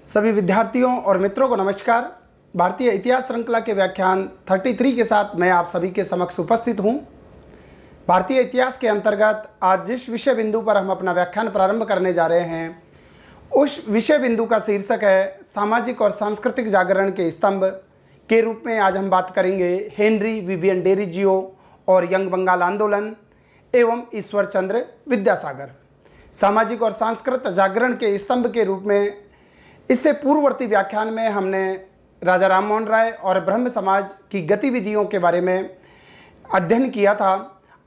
सभी विद्यार्थियों और मित्रों को नमस्कार। भारतीय इतिहास श्रृंखला के व्याख्यान 33 के साथ मैं आप सभी के समक्ष उपस्थित हूं। भारतीय इतिहास के अंतर्गत आज जिस विषय बिंदु पर हम अपना व्याख्यान प्रारंभ करने जा रहे हैं, उस विषय बिंदु का शीर्षक है सामाजिक और सांस्कृतिक जागरण के स्तंभ के रूप में आज हम बात करेंगे हेनरी विवियन डेरिजियो और यंग बंगाल आंदोलन एवं ईश्वर चंद्र विद्यासागर। सामाजिक और सांस्कृतिक जागरण के स्तंभ के रूप में इससे पूर्ववर्ती व्याख्यान में हमने राजा राममोहन राय और ब्रह्म समाज की गतिविधियों के बारे में अध्ययन किया था।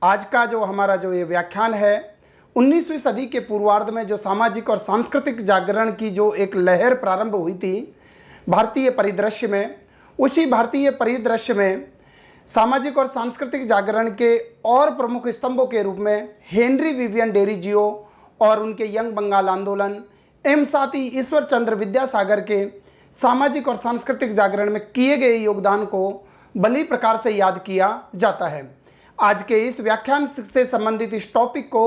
आज का जो हमारा ये व्याख्यान है, 19वीं सदी के पूर्वार्ध में जो सामाजिक और सांस्कृतिक जागरण की जो एक लहर प्रारंभ हुई थी भारतीय परिदृश्य में, उसी भारतीय परिदृश्य में सामाजिक और सांस्कृतिक जागरण के और प्रमुख स्तंभों के रूप में हेनरी विवियन डेरिजियो और उनके यंग बंगाल आंदोलन एवं साथ ही ईश्वर चंद्र विद्यासागर के सामाजिक और सांस्कृतिक जागरण में किए गए योगदान को भली प्रकार से याद किया जाता है। आज के इस व्याख्यान से संबंधित इस टॉपिक को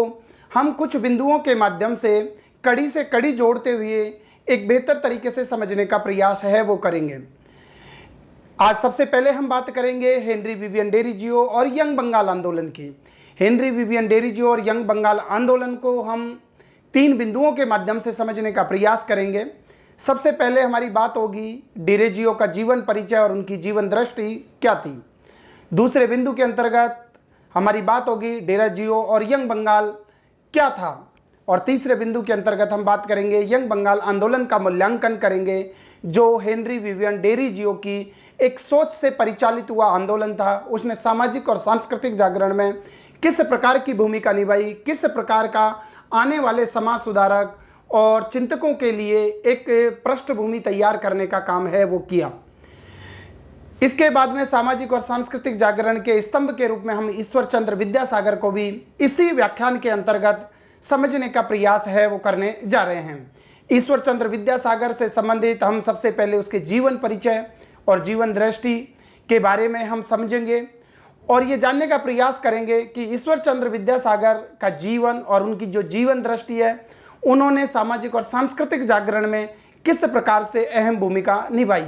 हम कुछ बिंदुओं के माध्यम से कड़ी जोड़ते हुए एक बेहतर तरीके से समझने का प्रयास है वो करेंगे। आज सबसे पहले हम बात करेंगे हेनरी विवियन डेरिजियो और यंग बंगाल आंदोलन की। हेनरी विवियन डेरिजियो और यंग बंगाल आंदोलन को हम 3 बिंदुओं के माध्यम से समझने का प्रयास करेंगे। सबसे पहले हमारी बात होगी डेरिजियो का जीवन परिचय और उनकी जीवन दृष्टि क्या थी। दूसरे बिंदु के अंतर्गत हमारी बात होगी डेरिजियो और यंग बंगाल क्या था, और तीसरे बिंदु के अंतर्गत हम बात करेंगे यंग बंगाल आंदोलन का मूल्यांकन करेंगे, जो हेनरी विवियन डेरिजियो की एक सोच से परिचालित हुआ आंदोलन था। उसने सामाजिक और सांस्कृतिक जागरण में किस प्रकार की भूमिका निभाई, किस प्रकार का आने वाले समाज सुधारक और चिंतकों के लिए एक पृष्ठभूमि तैयार करने का काम है वो किया। इसके बाद में सामाजिक और सांस्कृतिक जागरण के स्तंभ के रूप में हम ईश्वर चंद्र विद्यासागर को भी इसी व्याख्यान के अंतर्गत समझने का प्रयास है वो करने जा रहे हैं। ईश्वर चंद्र विद्यासागर से संबंधित हम सबसे पहले उसके जीवन परिचय और जीवन दृष्टि के बारे में हम समझेंगे और ये जानने का प्रयास करेंगे कि ईश्वर चंद्र विद्यासागर का जीवन और उनकी जो जीवन दृष्टि है, उन्होंने सामाजिक और सांस्कृतिक जागरण में किस प्रकार से अहम भूमिका निभाई।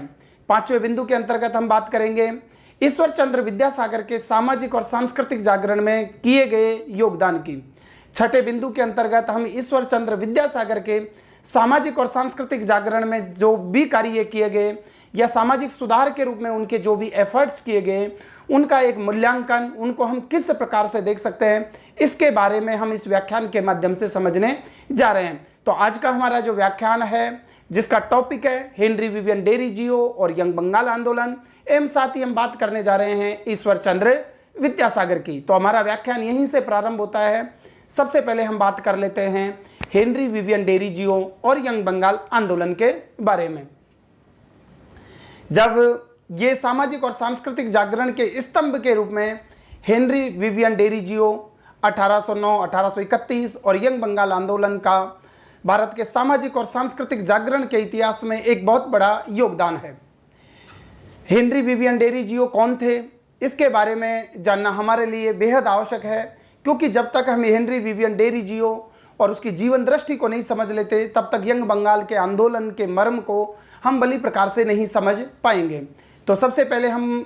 5वें बिंदु के अंतर्गत हम बात करेंगे ईश्वर चंद्र विद्यासागर के सामाजिक और सांस्कृतिक जागरण में किए गए योगदान की। 6ठे बिंदु के अंतर्गत हम ईश्वर चंद्र विद्यासागर के सामाजिक और सांस्कृतिक जागरण में जो भी कार्य किए गए या सामाजिक सुधार के रूप में उनके जो भी एफर्ट्स किए गए, उनका एक मूल्यांकन, उनको हम किस प्रकार से देख सकते हैं, इसके बारे में हम इस व्याख्यान के माध्यम से समझने जा रहे हैं। तो आज का हमारा जो व्याख्यान है, जिसका टॉपिक है हेनरी विवियन डेरिजियो और यंग बंगाल आंदोलन, एवं साथ ही हम बात करने जा रहे हैं ईश्वर चंद्र विद्यासागर की। तो हमारा व्याख्यान यहीं से प्रारंभ होता है। सबसे पहले हम बात कर लेते हैं हेनरी विवियन डेरिजियो और यंग बंगाल आंदोलन के बारे में। जब ये सामाजिक और सांस्कृतिक जागरण के स्तंभ के रूप में हेनरी विवियन डेरिजियो 1809, 1831 और यंग बंगाल आंदोलन का भारत के सामाजिक और सांस्कृतिक जागरण के इतिहास में एक बहुत बड़ा योगदान है। हेनरी विवियन डेरिजियो कौन थे, इसके बारे में जानना हमारे लिए बेहद आवश्यक है, क्योंकि जब तक हम हेनरी विवियन डेरिजियो और उसकी जीवन दृष्टि को नहीं समझ लेते, तब तक यंग बंगाल के आंदोलन के मर्म को हम भली प्रकार से नहीं समझ पाएंगे। तो सबसे पहले हम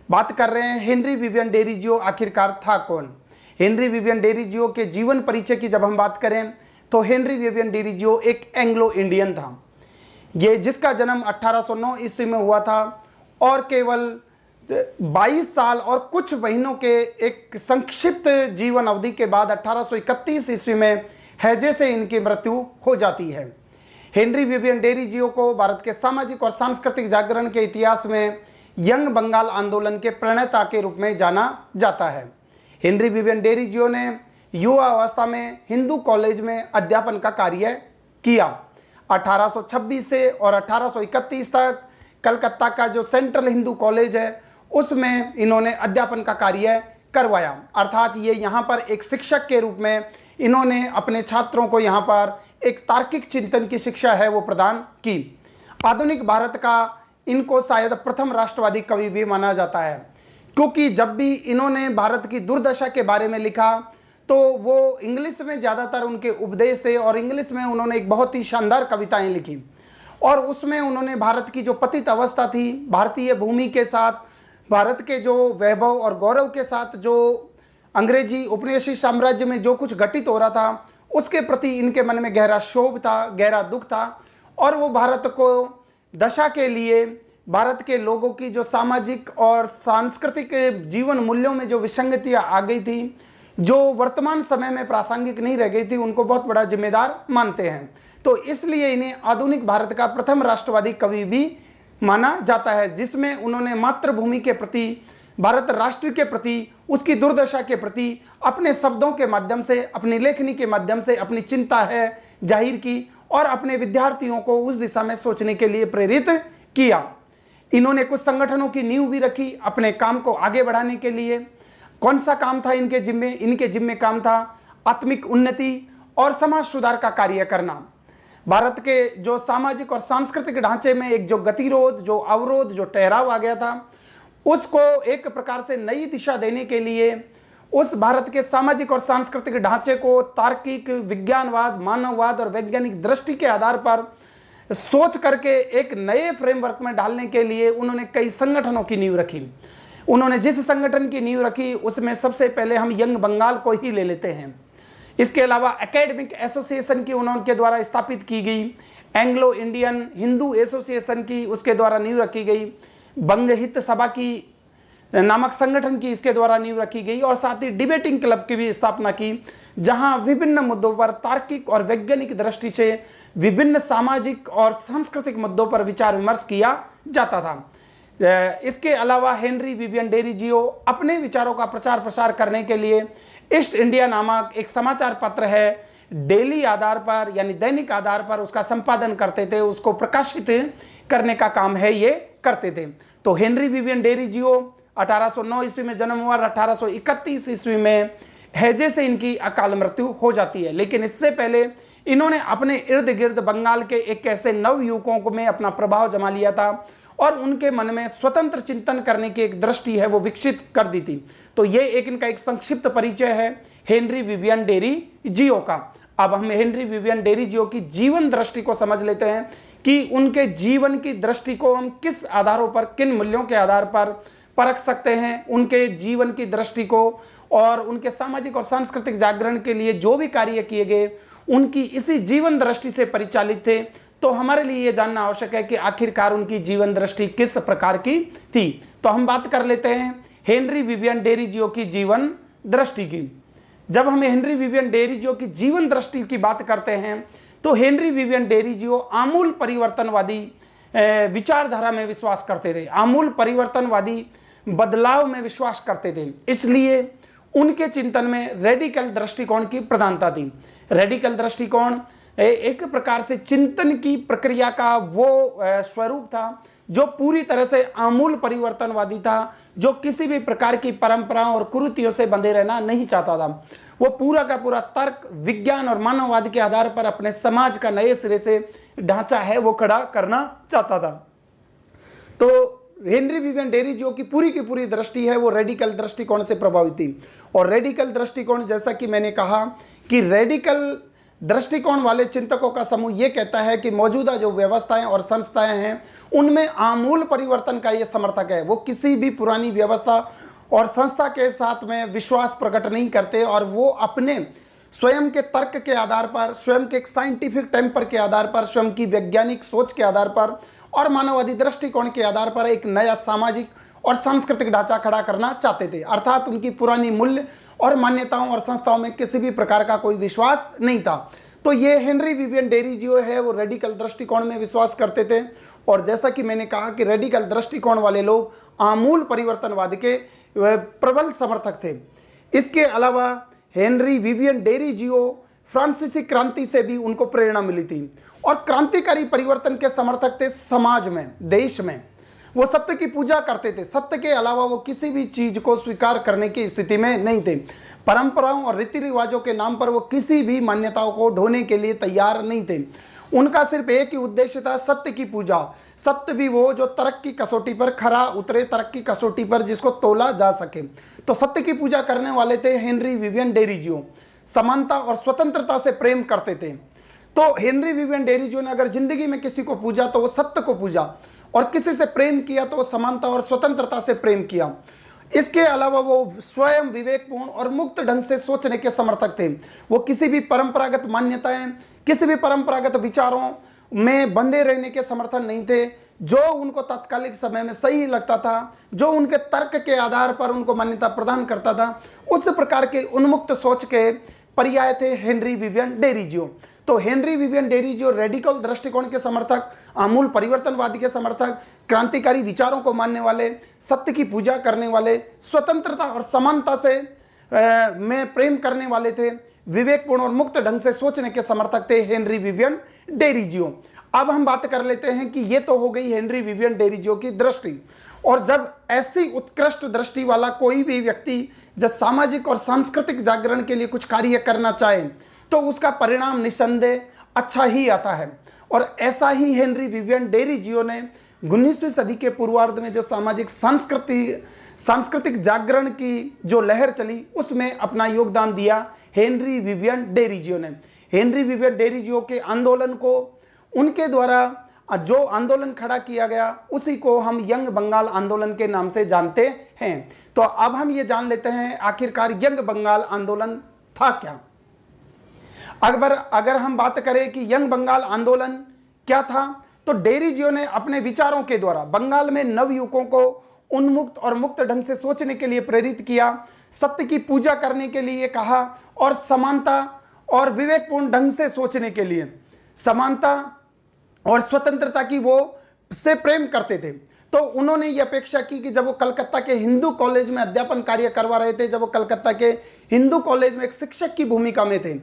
बात कर रहे हैं हेनरी विवियन डेरिजियो आखिरकार था कौन। हेनरी विवियन डेरिजियो के जीवन परिचय की जब हम बात करें तो हेनरी विवियन डेरिजियो एक एंग्लो इंडियन था, ये जिसका जन्म 1809 ईस्वी में हुआ था और केवल 22 साल और कुछ महीनों के एक संक्षिप्त जीवन अवधि के बाद 1831 ईस्वी में हैजे से इनकी मृत्यु हो जाती है। हेनरी विवियन डेरिजियो को भारत के सामाजिक और सांस्कृतिक जागरण के इतिहास में यंग बंगाल आंदोलन के प्रणेता के रूप में जाना जाता है। हेनरी विवियन डेरिजियो ने युवा अवस्था में हिंदू कॉलेज में अध्यापन का कार्य किया। 1826 से और 1831 तक कलकत्ता का जो सेंट्रल हिंदू कॉलेज है, उसमें इन्होंने अध्यापन का कार्य करवाया। अर्थात ये यहाँ पर एक शिक्षक के रूप में इन्होंने अपने छात्रों को यहाँ पर एक तार्किक चिंतन की शिक्षा है वो प्रदान की। आधुनिक भारत का इनको शायद प्रथम राष्ट्रवादी कवि भी माना जाता है, क्योंकि जब भी इन्होंने भारत की दुर्दशा के बारे में लिखा तो वो इंग्लिश में ज़्यादातर उनके उपदेश थे और इंग्लिश में उन्होंने एक बहुत ही शानदार कविताएं लिखी। और उसमें उन्होंने भारत की जो पतित अवस्था थी, भारतीय भूमि के साथ, भारत के जो वैभव और गौरव के साथ जो अंग्रेजी उपनिवेशी साम्राज्य में जो कुछ घटित हो रहा था, उसके प्रति इनके मन में गहरा क्षोभ था, गहरा दुख था। और वो भारत को दशा के लिए, भारत के लोगों की जो सामाजिक और सांस्कृतिक जीवन मूल्यों में जो विसंगतियां आ गई थी, जो वर्तमान समय में प्रासंगिक नहीं रह गई थी, उनको बहुत बड़ा जिम्मेदार मानते हैं। तो इसलिए इन्हें आधुनिक भारत का प्रथम राष्ट्रवादी कवि भी माना जाता है, जिसमें उन्होंने मातृभूमि के प्रति, भारत राष्ट्र के प्रति, उसकी दुर्दशा के प्रति अपने शब्दों के माध्यम से, अपनी लेखनी के माध्यम से अपनी चिंता है जाहिर की और अपने विद्यार्थियों को उस दिशा में सोचने के लिए प्रेरित किया। इन्होंने कुछ संगठनों की नींव भी रखी अपने काम को आगे बढ़ाने के लिए। कौन सा काम था इनके जिम्मे? इनके जिम्मे काम था आत्मिक उन्नति और समाज सुधार का कार्य करना। भारत के जो सामाजिक और सांस्कृतिक ढांचे में एक जो गतिरोध, जो अवरोध, जो ठहराव आ गया था, उसको एक प्रकार से नई दिशा देने के लिए उस भारत के सामाजिक और सांस्कृतिक ढांचे को तार्किक, विज्ञानवाद, मानववाद और वैज्ञानिक दृष्टि के आधार पर सोच करके एक नए फ्रेमवर्क में डालने के लिए उन्होंने कई संगठनों की नींव रखी। उन्होंने जिस संगठन की नींव रखी उसमें सबसे पहले हम यंग बंगाल को ही ले लेते हैं। इसके अलावा एकेडमिक एसोसिएशन की उनके द्वारा स्थापित की गई, एंग्लो इंडियन हिंदू एसोसिएशन की उसके द्वारा नींव रखी गई, बंग हित सभा की नामक संगठन की इसके द्वारा नींव रखी गई और साथ ही डिबेटिंग क्लब की भी स्थापना की, जहां विभिन्न मुद्दों पर तार्किक और वैज्ञानिक दृष्टि से विभिन्न सामाजिक और सांस्कृतिक मुद्दों पर विचार विमर्श किया जाता था। इसके अलावा हेनरी विवियन डेरिजियो अपने विचारों का प्रचार प्रसार करने के लिए ईस्ट इंडिया नामक एक समाचार पत्र है, डेली आधार पर यानी दैनिक आधार पर उसका संपादन करते थे, उसको प्रकाशित करने का काम है ये करते थे। तो हेनरी विवियन डेरिजियो 1809 ईस्वी में जन्म हुआ, 1831 ईस्वी में हैजे से इनकी अकाल मृत्यु हो जाती है। लेकिन इससे पहले इन्होंने अपने इर्द गिर्द बंगाल के एक ऐसे नव युवकों में अपना प्रभाव जमा लिया था और उनके मन में स्वतंत्र चिंतन करने की एक दृष्टि है वो विकसित कर दी थी। तो ये एक इनका एक संक्षिप्त परिचय है हेनरी विवियन डेरिजियो का। अब हम हेनरी विवियन डेरिजियो की जीवन दृष्टि को समझ लेते हैं कि उनके जीवन की दृष्टि को हम किस आधारों पर, किन मूल्यों के आधार पर परख सकते हैं। उनके जीवन की दृष्टि को और उनके सामाजिक और सांस्कृतिक जागरण के लिए जो भी कार्य किए गए उनकी इसी जीवन दृष्टि से परिचालित थे। तो हमारे लिए यह जानना आवश्यक है कि आखिरकार उनकी जीवन दृष्टि किस प्रकार की थी। तो हम बात कर लेते हैं हेनरी विवियन डेरिजियो की जीवन दृष्टि की। जब हम हेनरी विवियन डेरिजियो की जीवन दृष्टि की बात करते हैं तो हेनरी विवियन डेरिजियो आमूल परिवर्तनवादी विचारधारा में विश्वास करते थे, आमूल परिवर्तनवादी बदलाव में विश्वास करते थे। इसलिए उनके चिंतन में रेडिकल दृष्टिकोण की प्रधानता थी। रेडिकल दृष्टिकोण एक प्रकार से चिंतन की प्रक्रिया का वो स्वरूप था जो पूरी तरह से आमूल परिवर्तनवादी था, जो किसी भी प्रकार की परंपराओं और कुरीतियों से बंधे रहना नहीं चाहता था। वो पूरा का पूरा तर्क, विज्ञान और मानववाद के आधार पर अपने समाज का नए सिरे से ढांचा है वो खड़ा करना चाहता था। तो हेनरी विवियन डेरिजियो की पूरी दृष्टि है वो रेडिकल दृष्टिकोण से प्रभावित थी। और रेडिकल दृष्टिकोण, जैसा कि मैंने कहा कि रेडिकल दृष्टिकोण वाले चिंतकों का समूह ये कहता है कि मौजूदा जो व्यवस्थाएं और संस्थाएं हैं उनमें आमूल परिवर्तन का ये समर्थक है। वो किसी भी पुरानी व्यवस्था और संस्था के साथ में विश्वास प्रकट नहीं करते और वो अपने स्वयं के तर्क के आधार पर, स्वयं के एक साइंटिफिक टेम्पर के आधार पर, स्वयं की वैज्ञानिक सोच के आधार पर और मानववादी दृष्टिकोण के आधार पर एक नया सामाजिक और सांस्कृतिक ढांचा खड़ा करना चाहते थे। अर्थात उनकी पुरानी मूल्य और मान्यताओं और संस्थाओं में किसी भी प्रकार का कोई विश्वास नहीं था। तो ये हेनरी विवियन डेरिजियो है वो रेडिकल दृष्टिकोण में विश्वास करते थे। और जैसा कि मैंने कहा कि रेडिकल दृष्टिकोण वाले लोग आमूल परिवर्तनवाद के प्रबल समर्थक थे। इसके अलावा हेनरी विवियन डेरिजियो फ्रांसीसी क्रांति से भी उनको प्रेरणा मिली थी और क्रांतिकारी परिवर्तन के समर्थक थे। समाज में, देश में वो सत्य की पूजा करते थे। सत्य के अलावा वो किसी भी चीज को स्वीकार करने की स्थिति में नहीं थे। परंपराओं और रीति रिवाजों के नाम पर वो किसी भी मान्यताओं को ढोने के लिए तैयार नहीं थे। उनका सिर्फ एक ही उद्देश्य था, सत्य की पूजा। सत्य भी वो जो तर्क की कसौटी पर खरा उतरे, तर्क की कसौटी पर जिसको तोला जा सके। तो सत्य की पूजा करने वाले थे हेनरी विवियन डेरिजियो। समानता और स्वतंत्रता से प्रेम करते थे। तो हेनरी विवियन डेरिजियो ने अगर जिंदगी में किसी को पूजा तो वो सत्य को पूजा, और किसी से प्रेम किया तो वो समानता और स्वतंत्रता से प्रेम किया। इसके अलावा वो स्वयं विवेकपूर्ण और मुक्त ढंग से सोचने के समर्थक थे। वो किसी भी परंपरागत मान्यताएं, किसी भी परंपरागत विचारों में बंधे रहने के समर्थन नहीं थे। जो उनको तत्कालिक समय में सही लगता था, जो उनके तर्क के आधार पर उनको मान्यता प्रदान करता था, उस प्रकार के उन्मुक्त सोच के पर्याय थे हेनरी विवियन डेरिजियो। तो हेनरी विवियन डेरिजियो रेडिकल दृष्टिकोण के समर्थक, आमूल परिवर्तनवादी के समर्थक, क्रांतिकारी विचारों को मानने वाले, सत्य की पूजा करने वाले, स्वतंत्रता और समानता से में प्रेम करने वाले थे, विवेकपूर्ण और मुक्त ढंग से सोचने के समर्थक थे हेनरी विवियन डेरिजियो। अब हम बात कर लेते हैं कि ये तो हो गई हेनरी विवियन डेरिजियो की दृष्टि। और जब ऐसी उत्कृष्ट दृष्टि वाला कोई भी व्यक्ति जब सामाजिक और सांस्कृतिक जागरण के लिए कुछ कार्य करना चाहे तो उसका परिणाम निस्संदेह अच्छा ही आता है। और ऐसा ही हेनरी विवियन डेरिजियो ने 19वीं सदी के पूर्वार्ध में जो सामाजिक सांस्कृतिक जागरण की जो लहर चली उसमें अपना योगदान दिया हेनरी विवियन डेरिजियो ने। हेनरी विवियन डेरिजियो के आंदोलन को, उनके द्वारा जो आंदोलन खड़ा किया गया उसी को हम यंग बंगाल आंदोलन के नाम से जानते हैं। तो अब हम ये जान लेते हैं आखिरकार यंग बंगाल आंदोलन था क्या। अगर हम बात करें कि यंग बंगाल आंदोलन क्या था, तो डेरिजियो ने अपने विचारों के द्वारा बंगाल में नवयुवकों को उन्मुक्त और मुक्त ढंग से सोचने के लिए प्रेरित किया, सत्य की पूजा करने के लिए कहा और समानता और विवेकपूर्ण ढंग से सोचने के लिए, समानता और स्वतंत्रता की वो से प्रेम करते थे। तो उन्होंने ये अपेक्षा की कि जब वो कलकत्ता के हिंदू कॉलेज में अध्यापन कार्य करवा रहे थे, जब वो कलकत्ता के हिंदू कॉलेज में एक शिक्षक की भूमिका में थे,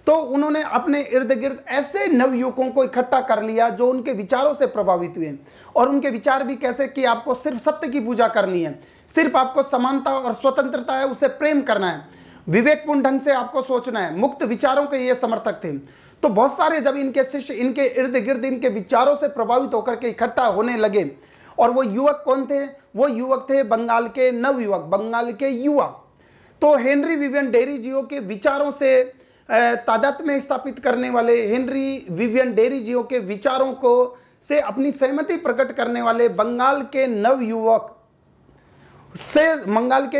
तो उन्होंने अपने इर्द गिर्द ऐसे नवयुवकों को इकट्ठा कर लिया जो उनके विचारों से प्रभावित हुए। और उनके विचार भी कैसे कि आपको सिर्फ सत्य की पूजा करनी है, सिर्फ आपको समानता और स्वतंत्रता है उसे प्रेम करना है, विवेकपूर्ण ढंग से आपको सोचना है, मुक्त विचारों के ये समर्थक थे। तो बहुत सारे जब इनके शिष्य इनके इर्द गिर्द इनके विचारों से प्रभावित होकर के इकट्ठा होने लगे, और वो युवक कौन थे, वो युवक थे बंगाल के नवयुवक, बंगाल के युवा। तो हेनरी विवियन डेरिजियो के विचारों से तादाद में स्थापित करने वाले, हेनरी विवियन डेरिजियो के विचारों को से अपनी सहमति प्रकट करने वाले बंगाल के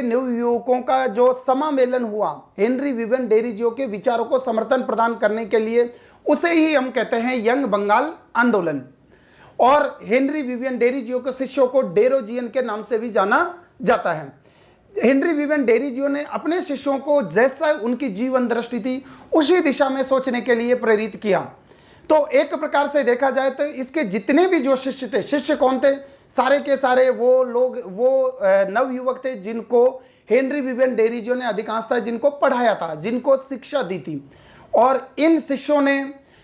नवयुवकों का जो समामेलन हुआ हेनरी विवियन डेरिजियो के विचारों को समर्थन प्रदान करने के लिए, उसे ही हम कहते हैं यंग बंगाल आंदोलन। और हेनरी विवियन डेरिजियो के शिष्यों को डेरोजियन के नाम से भी जाना जाता है। हेनरी विवियन डेरिजियो ने अपने शिष्यों को जैसा उनकी जीवन दृष्टि थी उसी दिशा में सोचने के लिए प्रेरित किया। तो एक प्रकार से देखा जाए तो इसके जितने भी जो शिष्य थे, शिष्य कौन थे, सारे के सारे वो लोग, वो नवयुवक थे जिनको हेनरी विवियन डेरिजियो ने अधिकांशतः जिनको पढ़ाया था, जिनको शिक्षा दी थी। और इन शिष्यों ने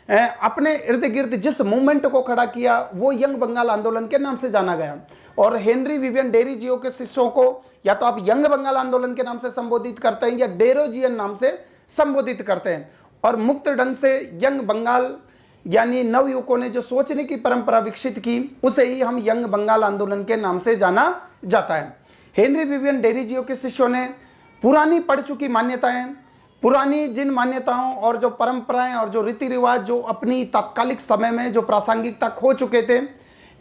अपने इर्द गिर्द जिस मूवमेंट को खड़ा किया वो यंग बंगाल आंदोलन के नाम से जाना गया। और हेनरी विवियन डेरिजियो के शिष्यों को या तो आप यंग बंगाल आंदोलन के नाम से संबोधित करते हैं या डेरोजियन नाम से संबोधित करते हैं। और मुक्त ढंग से यंग बंगाल यानी नवयुवकों ने जो सोचने की परंपरा विकसित की उसे ही हम यंग बंगाल आंदोलन के नाम से जाना जाता है। हेनरी विवियन डेरिजियो के शिष्यों ने पुरानी पढ़ चुकी मान्यताएं, पुरानी जिन मान्यताओं और जो परंपराएं और जो रीति रिवाज जो अपनी तात्कालिक समय में जो प्रासंगिकता खो चुके थे,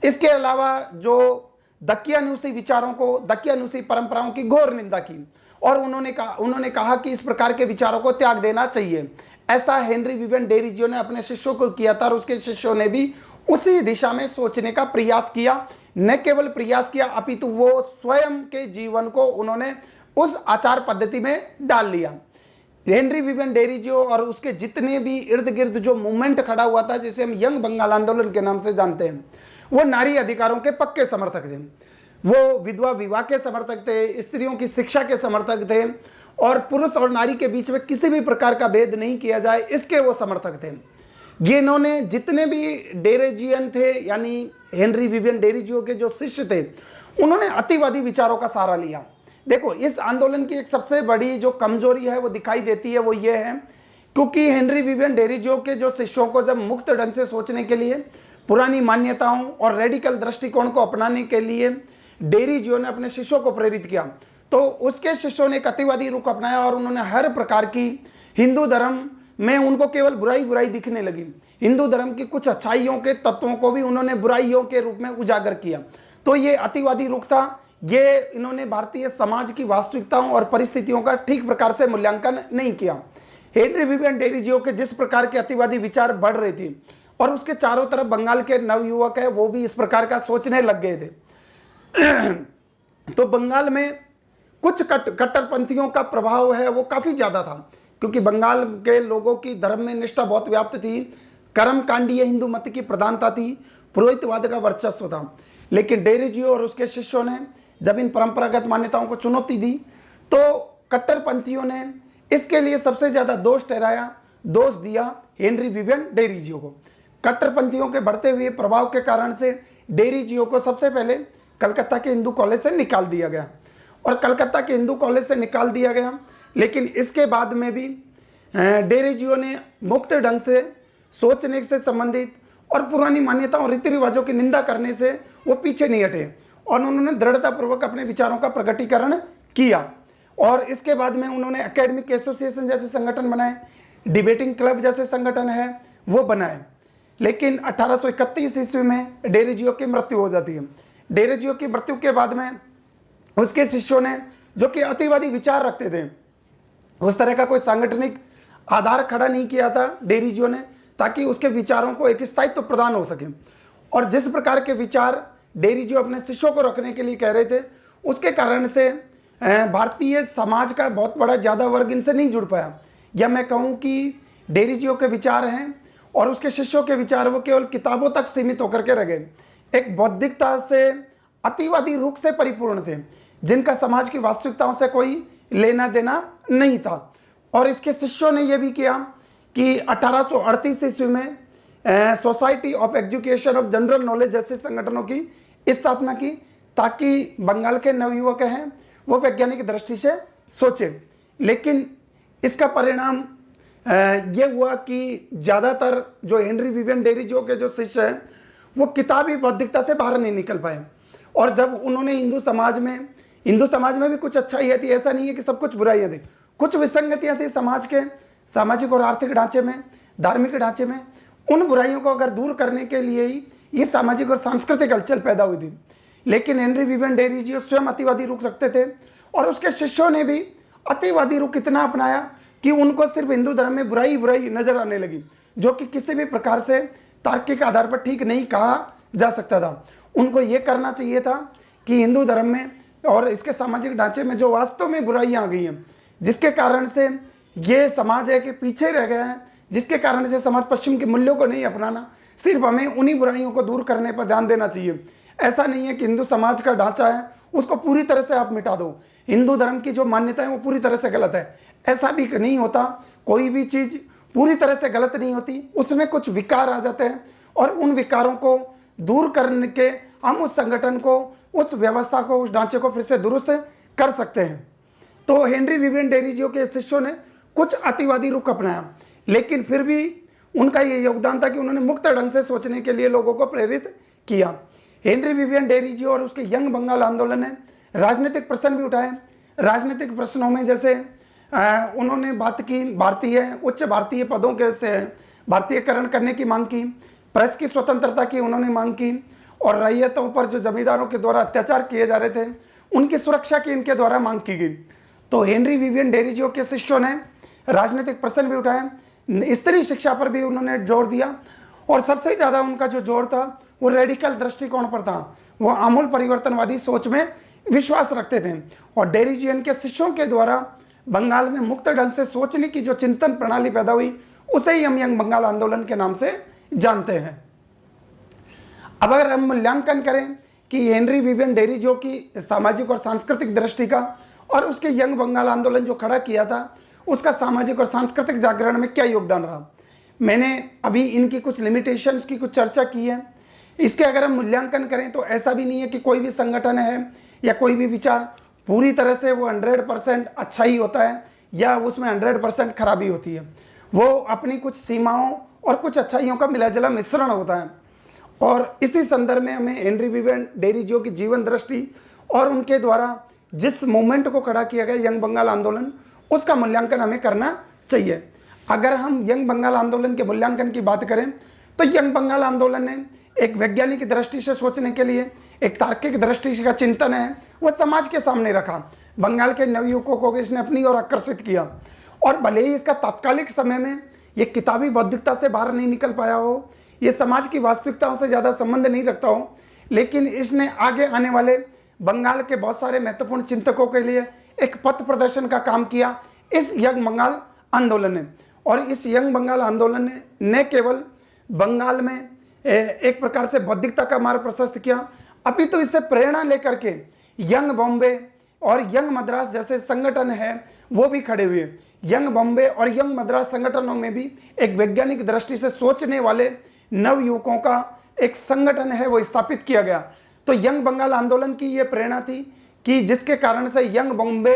इसके अलावा जो दकियानूसी विचारों को, दकियानूसी परंपराओं की घोर निंदा की। और उन्होंने कहा कि इस प्रकार के विचारों को त्याग देना चाहिए। ऐसा हेनरी विवियन डेरिजियो ने अपने शिष्यों को किया था और उसके शिष्यों ने भी उसी दिशा में सोचने का प्रयास किया। न केवल प्रयास किया अपितु वो स्वयं के जीवन को उन्होंने उस आचार पद्धति में डाल लिया। हेनरी विवियन डेरिजियो और उसके जितने भी इर्द गिर्द जो मूवमेंट खड़ा हुआ था जिसे हम यंग बंगाल आंदोलन के नाम से जानते हैं, वो नारी अधिकारों के पक्के समर्थक थे, वो विधवा विवाह के समर्थक थे, स्त्रियों की शिक्षा के समर्थक थे और पुरुष और नारी के बीच में किसी भी प्रकार का भेद नहीं किया जाए इसके वो समर्थक थे। ये इन्होंने जितने भी डेरोजियन थे यानी हेनरी विवियन डेरिजियो के जो शिष्य थे, उन्होंने अतिवादी विचारों का सहारा लिया। देखो, इस आंदोलन की एक सबसे बड़ी जो कमजोरी है वो दिखाई देती है, वो ये है क्योंकि हेनरी विवियन डेरिजियो के जो शिष्यों को जब मुक्त ढंग से सोचने के लिए, पुरानी मान्यताओं और रेडिकल दृष्टिकोण को अपनाने के लिए डेरिजियो ने अपने शिष्यों को प्रेरित किया, तो उसके शिष्यों ने एक अतिवादी रुख अपनाया और उन्होंने हर प्रकार की हिंदू धर्म में उनको केवल बुराई बुराई दिखने लगी। हिंदू धर्म की कुछ अच्छाइयों के तत्वों को भी उन्होंने बुराइयों के रूप में उजागर किया। तो ये अतिवादी रुख था। ये इन्होंने भारतीय समाज की वास्तविकताओं और परिस्थितियों का ठीक प्रकार से मूल्यांकन नहीं किया। हेनरी विवियन डेरिजियो के जिस प्रकार के अतिवादी विचार बढ़ रहे थे और उसके चारों तरफ बंगाल के नवयुवक है वो भी इस प्रकार का सोचने लग गए थे। तो बंगाल में कुछ कट्टरपंथियों का प्रभाव है वो काफी ज्यादा था, क्योंकि बंगाल के लोगों की धर्म में निष्ठा बहुत व्याप्त थी। कर्मकांडीय हिंदू मत की प्रधानता थी, पुरोहितवाद का वर्चस्व था। लेकिन डेरिजियो और उसके शिष्यों ने जब इन परंपरागत मान्यताओं को चुनौती दी तो कट्टरपंथियों ने इसके लिए सबसे ज्यादा दोष दिया हेनरी विवियन डेरिजियो को। कट्टरपंथियों के बढ़ते हुए प्रभाव के कारण से डेरिजियो को सबसे पहले कलकत्ता के हिंदू कॉलेज से निकाल दिया गया, और कलकत्ता के हिंदू कॉलेज से निकाल दिया गया। लेकिन इसके बाद में भी डेरिजियो ने मुक्त ढंग से सोचने से संबंधित और पुरानी मान्यताओं और रीति रिवाजों की निंदा करने से वो पीछे नहीं हटे, और उन्होंने दृढ़तापूर्वक अपने विचारों का प्रकटीकरण किया। और इसके बाद में उन्होंने एकेडमिक एसोसिएशन जैसे संगठन बनाए, डिबेटिंग क्लब जैसे संगठन है वो बनाए। लेकिन 1831 ईस्वी में डेरिजियो की मृत्यु हो जाती है। डेरिजियो की मृत्यु के बाद में उसके शिष्यों ने, जो कि अतिवादी विचार रखते थे, उस तरह का कोई सांगठनिक आधार खड़ा नहीं किया था डेरिजियो ने, ताकि उसके विचारों को एक स्थायित्व प्रदान हो सके। और जिस प्रकार के विचार डेरिजियो अपने शिष्यों को रखने के लिए कह रहे थे, उसके कारण से भारतीय समाज का बहुत बड़ा ज़्यादा वर्ग इनसे नहीं जुड़ पाया। या मैं कहूँ कि डेरिजियो के विचार हैं और उसके शिष्यों के विचार वो केवल किताबों तक सीमित होकर के रह गए, एक बौद्धिकता से अतिवादी रुख से परिपूर्ण थे, जिनका समाज की वास्तविकताओं से कोई लेना देना नहीं था। और इसके शिष्यों ने यह भी किया कि 1838 ईस्वी में society of education of general knowledge जैसे संगठनों की स्थापना की, ताकि बंगाल के नवयुवक हैं वो वैज्ञानिक दृष्टि से सोचे। लेकिन इसका परिणाम ये हुआ कि ज़्यादातर जो हेनरी विवियन डेरिजियो के जो शिष्य हैं वो किताबी बौद्धिकता से बाहर नहीं निकल पाए। और जब उन्होंने हिंदू समाज में भी कुछ अच्छाई थी, ऐसा नहीं है कि सब कुछ बुराइयाँ थी, कुछ विसंगतियाँ थी समाज के सामाजिक और आर्थिक ढांचे में, धार्मिक ढांचे में। उन बुराइयों को अगर दूर करने के लिए ही ये सामाजिक और सांस्कृतिक हलचल पैदा हुई थी। लेकिन हेनरी विवियन डेरिजियो स्वयं अतिवादी रुख रखते थे, और उसके शिष्यों ने भी अतिवादी रुख इतना अपनाया कि उनको सिर्फ हिंदू धर्म में बुराई बुराई नजर आने लगी, जो कि किसी भी प्रकार से तार्किक आधार पर ठीक नहीं कहा जा सकता था। उनको ये करना चाहिए था कि हिंदू धर्म में और इसके सामाजिक ढांचे में जो वास्तव में बुराइयां आ गई हैं, जिसके कारण से ये समाज है कि पीछे रह गया है, जिसके कारण से समाज पश्चिम के मूल्यों को नहीं अपनाना, सिर्फ हमें उन्हीं बुराइयों को दूर करने पर ध्यान देना चाहिए। ऐसा नहीं है कि हिंदू समाज का ढांचा है उसको पूरी तरह से आप मिटा दो, हिंदू धर्म की जो मान्यता है वो पूरी तरह से गलत है, ऐसा भी नहीं होता। कोई भी चीज़ पूरी तरह से गलत नहीं होती, उसमें कुछ विकार आ जाते हैं, और उन विकारों को दूर करने के हम उस संगठन को, उस व्यवस्था को, उस ढांचे को फिर से दुरुस्त कर सकते हैं। तो हेनरी विवियन डेरिजियो के शिष्यों ने कुछ अतिवादी रुख अपनाया, लेकिन फिर भी उनका ये योगदान था कि उन्होंने मुक्त ढंग से सोचने के लिए लोगों को प्रेरित किया। हेनरी विवियन डेरिजियो और उसके यंग बंगाल आंदोलन ने राजनीतिक प्रश्न भी उठाए। राजनीतिक प्रश्नों में जैसे उन्होंने बात की उच्च भारतीय पदों के से भारतीयकरण करने की मांग की, प्रेस की स्वतंत्रता की उन्होंने मांग की, और रैयतों पर जो जमींदारों के द्वारा अत्याचार किए जा रहे थे उनकी सुरक्षा की इनके द्वारा मांग की गई। तो हेनरी विवियन डेरिजियो के शिष्यों ने राजनीतिक प्रश्न भी उठाए, स्त्री शिक्षा पर भी उन्होंने जोर दिया, और सबसे ज़्यादा उनका जो जोर था वो रेडिकल दृष्टिकोण पर था। वो आमूल परिवर्तनवादी सोच में विश्वास रखते थे, और डेरिजियन के शिष्यों के द्वारा बंगाल में मुक्त ढंग से सोचने की जो चिंतन प्रणाली पैदा हुई उसे ही हम यंग बंगाल आंदोलन के नाम से जानते हैं। अब अगर हम मूल्यांकन करें कि हेनरी विवियन डेरिजियो की सामाजिक और सांस्कृतिक दृष्टि का और उसके यंग बंगाल आंदोलन जो खड़ा किया था उसका सामाजिक और सांस्कृतिक जागरण में क्या योगदान रहा, मैंने अभी इनकी कुछ लिमिटेशंस की कुछ चर्चा की है। इसके अगर हम मूल्यांकन करें तो ऐसा भी नहीं है कि कोई भी संगठन है या कोई भी विचार पूरी तरह से वो 100% अच्छा ही होता है या उसमें 100% खराबी होती है। वो अपनी कुछ सीमाओं और कुछ अच्छाइयों का मिलाजुला मिश्रण होता है। और इसी संदर्भ में हमें हेनरी विवियन डेरिजियो की जीवन दृष्टि और उनके द्वारा जिस मूवमेंट को खड़ा किया गया यंग बंगाल आंदोलन, उसका मूल्यांकन हमें करना चाहिए। अगर हम यंग बंगाल आंदोलन के मूल्यांकन की बात करें तो यंग बंगाल आंदोलन ने एक वैज्ञानिक दृष्टि से सोचने के लिए, एक तार्किक दृष्टि का चिंतन है वह समाज के सामने रखा। बंगाल के नवयुवकों को इसने अपनी ओर आकर्षित किया और भले ही इसका तात्कालिक समय में ये किताबी बौद्धिकता से बाहर नहीं निकल पाया हो, ये समाज की वास्तविकताओं से ज़्यादा संबंध नहीं रखता हो, लेकिन इसने आगे आने वाले बंगाल के बहुत सारे महत्वपूर्ण चिंतकों के लिए एक पथ प्रदर्शन का काम किया इस यंग बंगाल आंदोलन ने। और इस यंग बंगाल आंदोलन ने न केवल बंगाल में एक प्रकार से बौद्धिकता का मार्ग प्रशस्त किया, अभी तो इससे प्रेरणा लेकर के यंग बॉम्बे और यंग मद्रास जैसे संगठन है वो भी खड़े हुए। यंग बॉम्बे और यंग मद्रास संगठनों में भी एक वैज्ञानिक दृष्टि से सोचने वाले नवयुवकों का एक संगठन है वो स्थापित किया गया। तो यंग बंगाल आंदोलन की ये प्रेरणा थी कि जिसके कारण से यंग बॉम्बे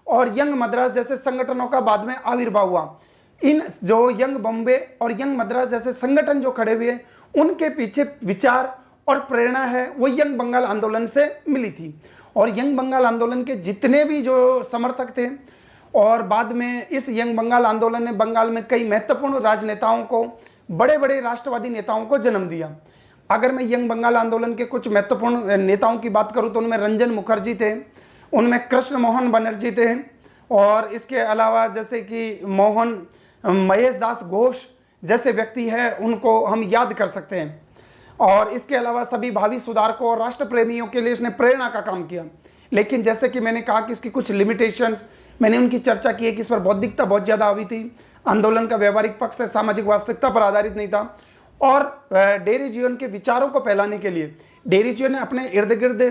और यंग मद्रास जैसे संगठनों का बाद में आविर्भाव हुआ। इन जो यंग बॉम्बे और यंग मद्रास जैसे संगठन जो खड़े हुए उनके पीछे विचार और प्रेरणा है वो यंग बंगाल आंदोलन से मिली थी। और यंग बंगाल आंदोलन के जितने भी जो समर्थक थे और बाद में इस यंग बंगाल आंदोलन ने बंगाल में कई महत्वपूर्ण राजनेताओं को, बड़े बड़े राष्ट्रवादी नेताओं को जन्म दिया। अगर मैं यंग बंगाल आंदोलन के कुछ महत्वपूर्ण नेताओं की बात करूं तो उनमें रंजन मुखर्जी थे, उनमें कृष्ण मोहन बनर्जी थे, और इसके अलावा जैसे कि महेश दास घोष जैसे व्यक्ति है उनको हम याद कर सकते हैं। और इसके अलावा सभी भावी सुधारकों और राष्ट्र प्रेमियों के लिए इसने प्रेरणा का काम किया। लेकिन जैसे कि मैंने कहा कि इसकी कुछ लिमिटेशंस, मैंने उनकी चर्चा की है कि इस पर बौद्धिकता बहुत ज़्यादा हावी थी, आंदोलन का व्यवहारिक पक्ष से सामाजिक वास्तविकता पर आधारित नहीं था। और डेरी जीवन के विचारों को फैलाने के लिए डेरी जीवन ने अपने इर्द गिर्द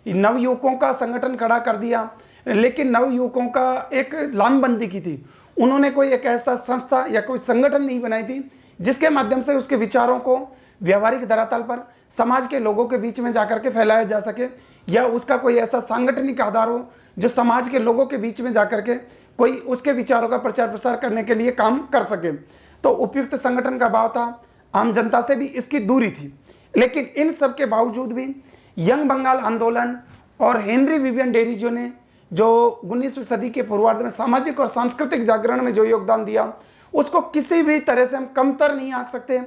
नवयुवकों का संगठन खड़ा कर दिया, लेकिन नवयुवकों का एक लामबंदी की थी। उन्होंने कोई एक ऐसा संस्था या कोई संगठन नहीं बनाई थी जिसके माध्यम से उसके विचारों को व्यवहारिक धरातल पर समाज के लोगों के बीच में जाकर के फैलाया जा सके, या उसका कोई ऐसा सांगठनिक आधार हो जो समाज के लोगों के बीच में जाकर के कोई उसके विचारों का प्रचार प्रसार करने के लिए काम कर सके। तो उपयुक्त संगठन का अभाव था, आम जनता से भी इसकी दूरी थी। लेकिन इन सब के बावजूद भी यंग बंगाल आंदोलन और हेनरी विवियन डेरिजो ने जो 19वीं सदी के पूर्वार्ध में सामाजिक और सांस्कृतिक जागरण में जो योगदान दिया उसको किसी भी तरह से हम कमतर नहीं आंक सकते।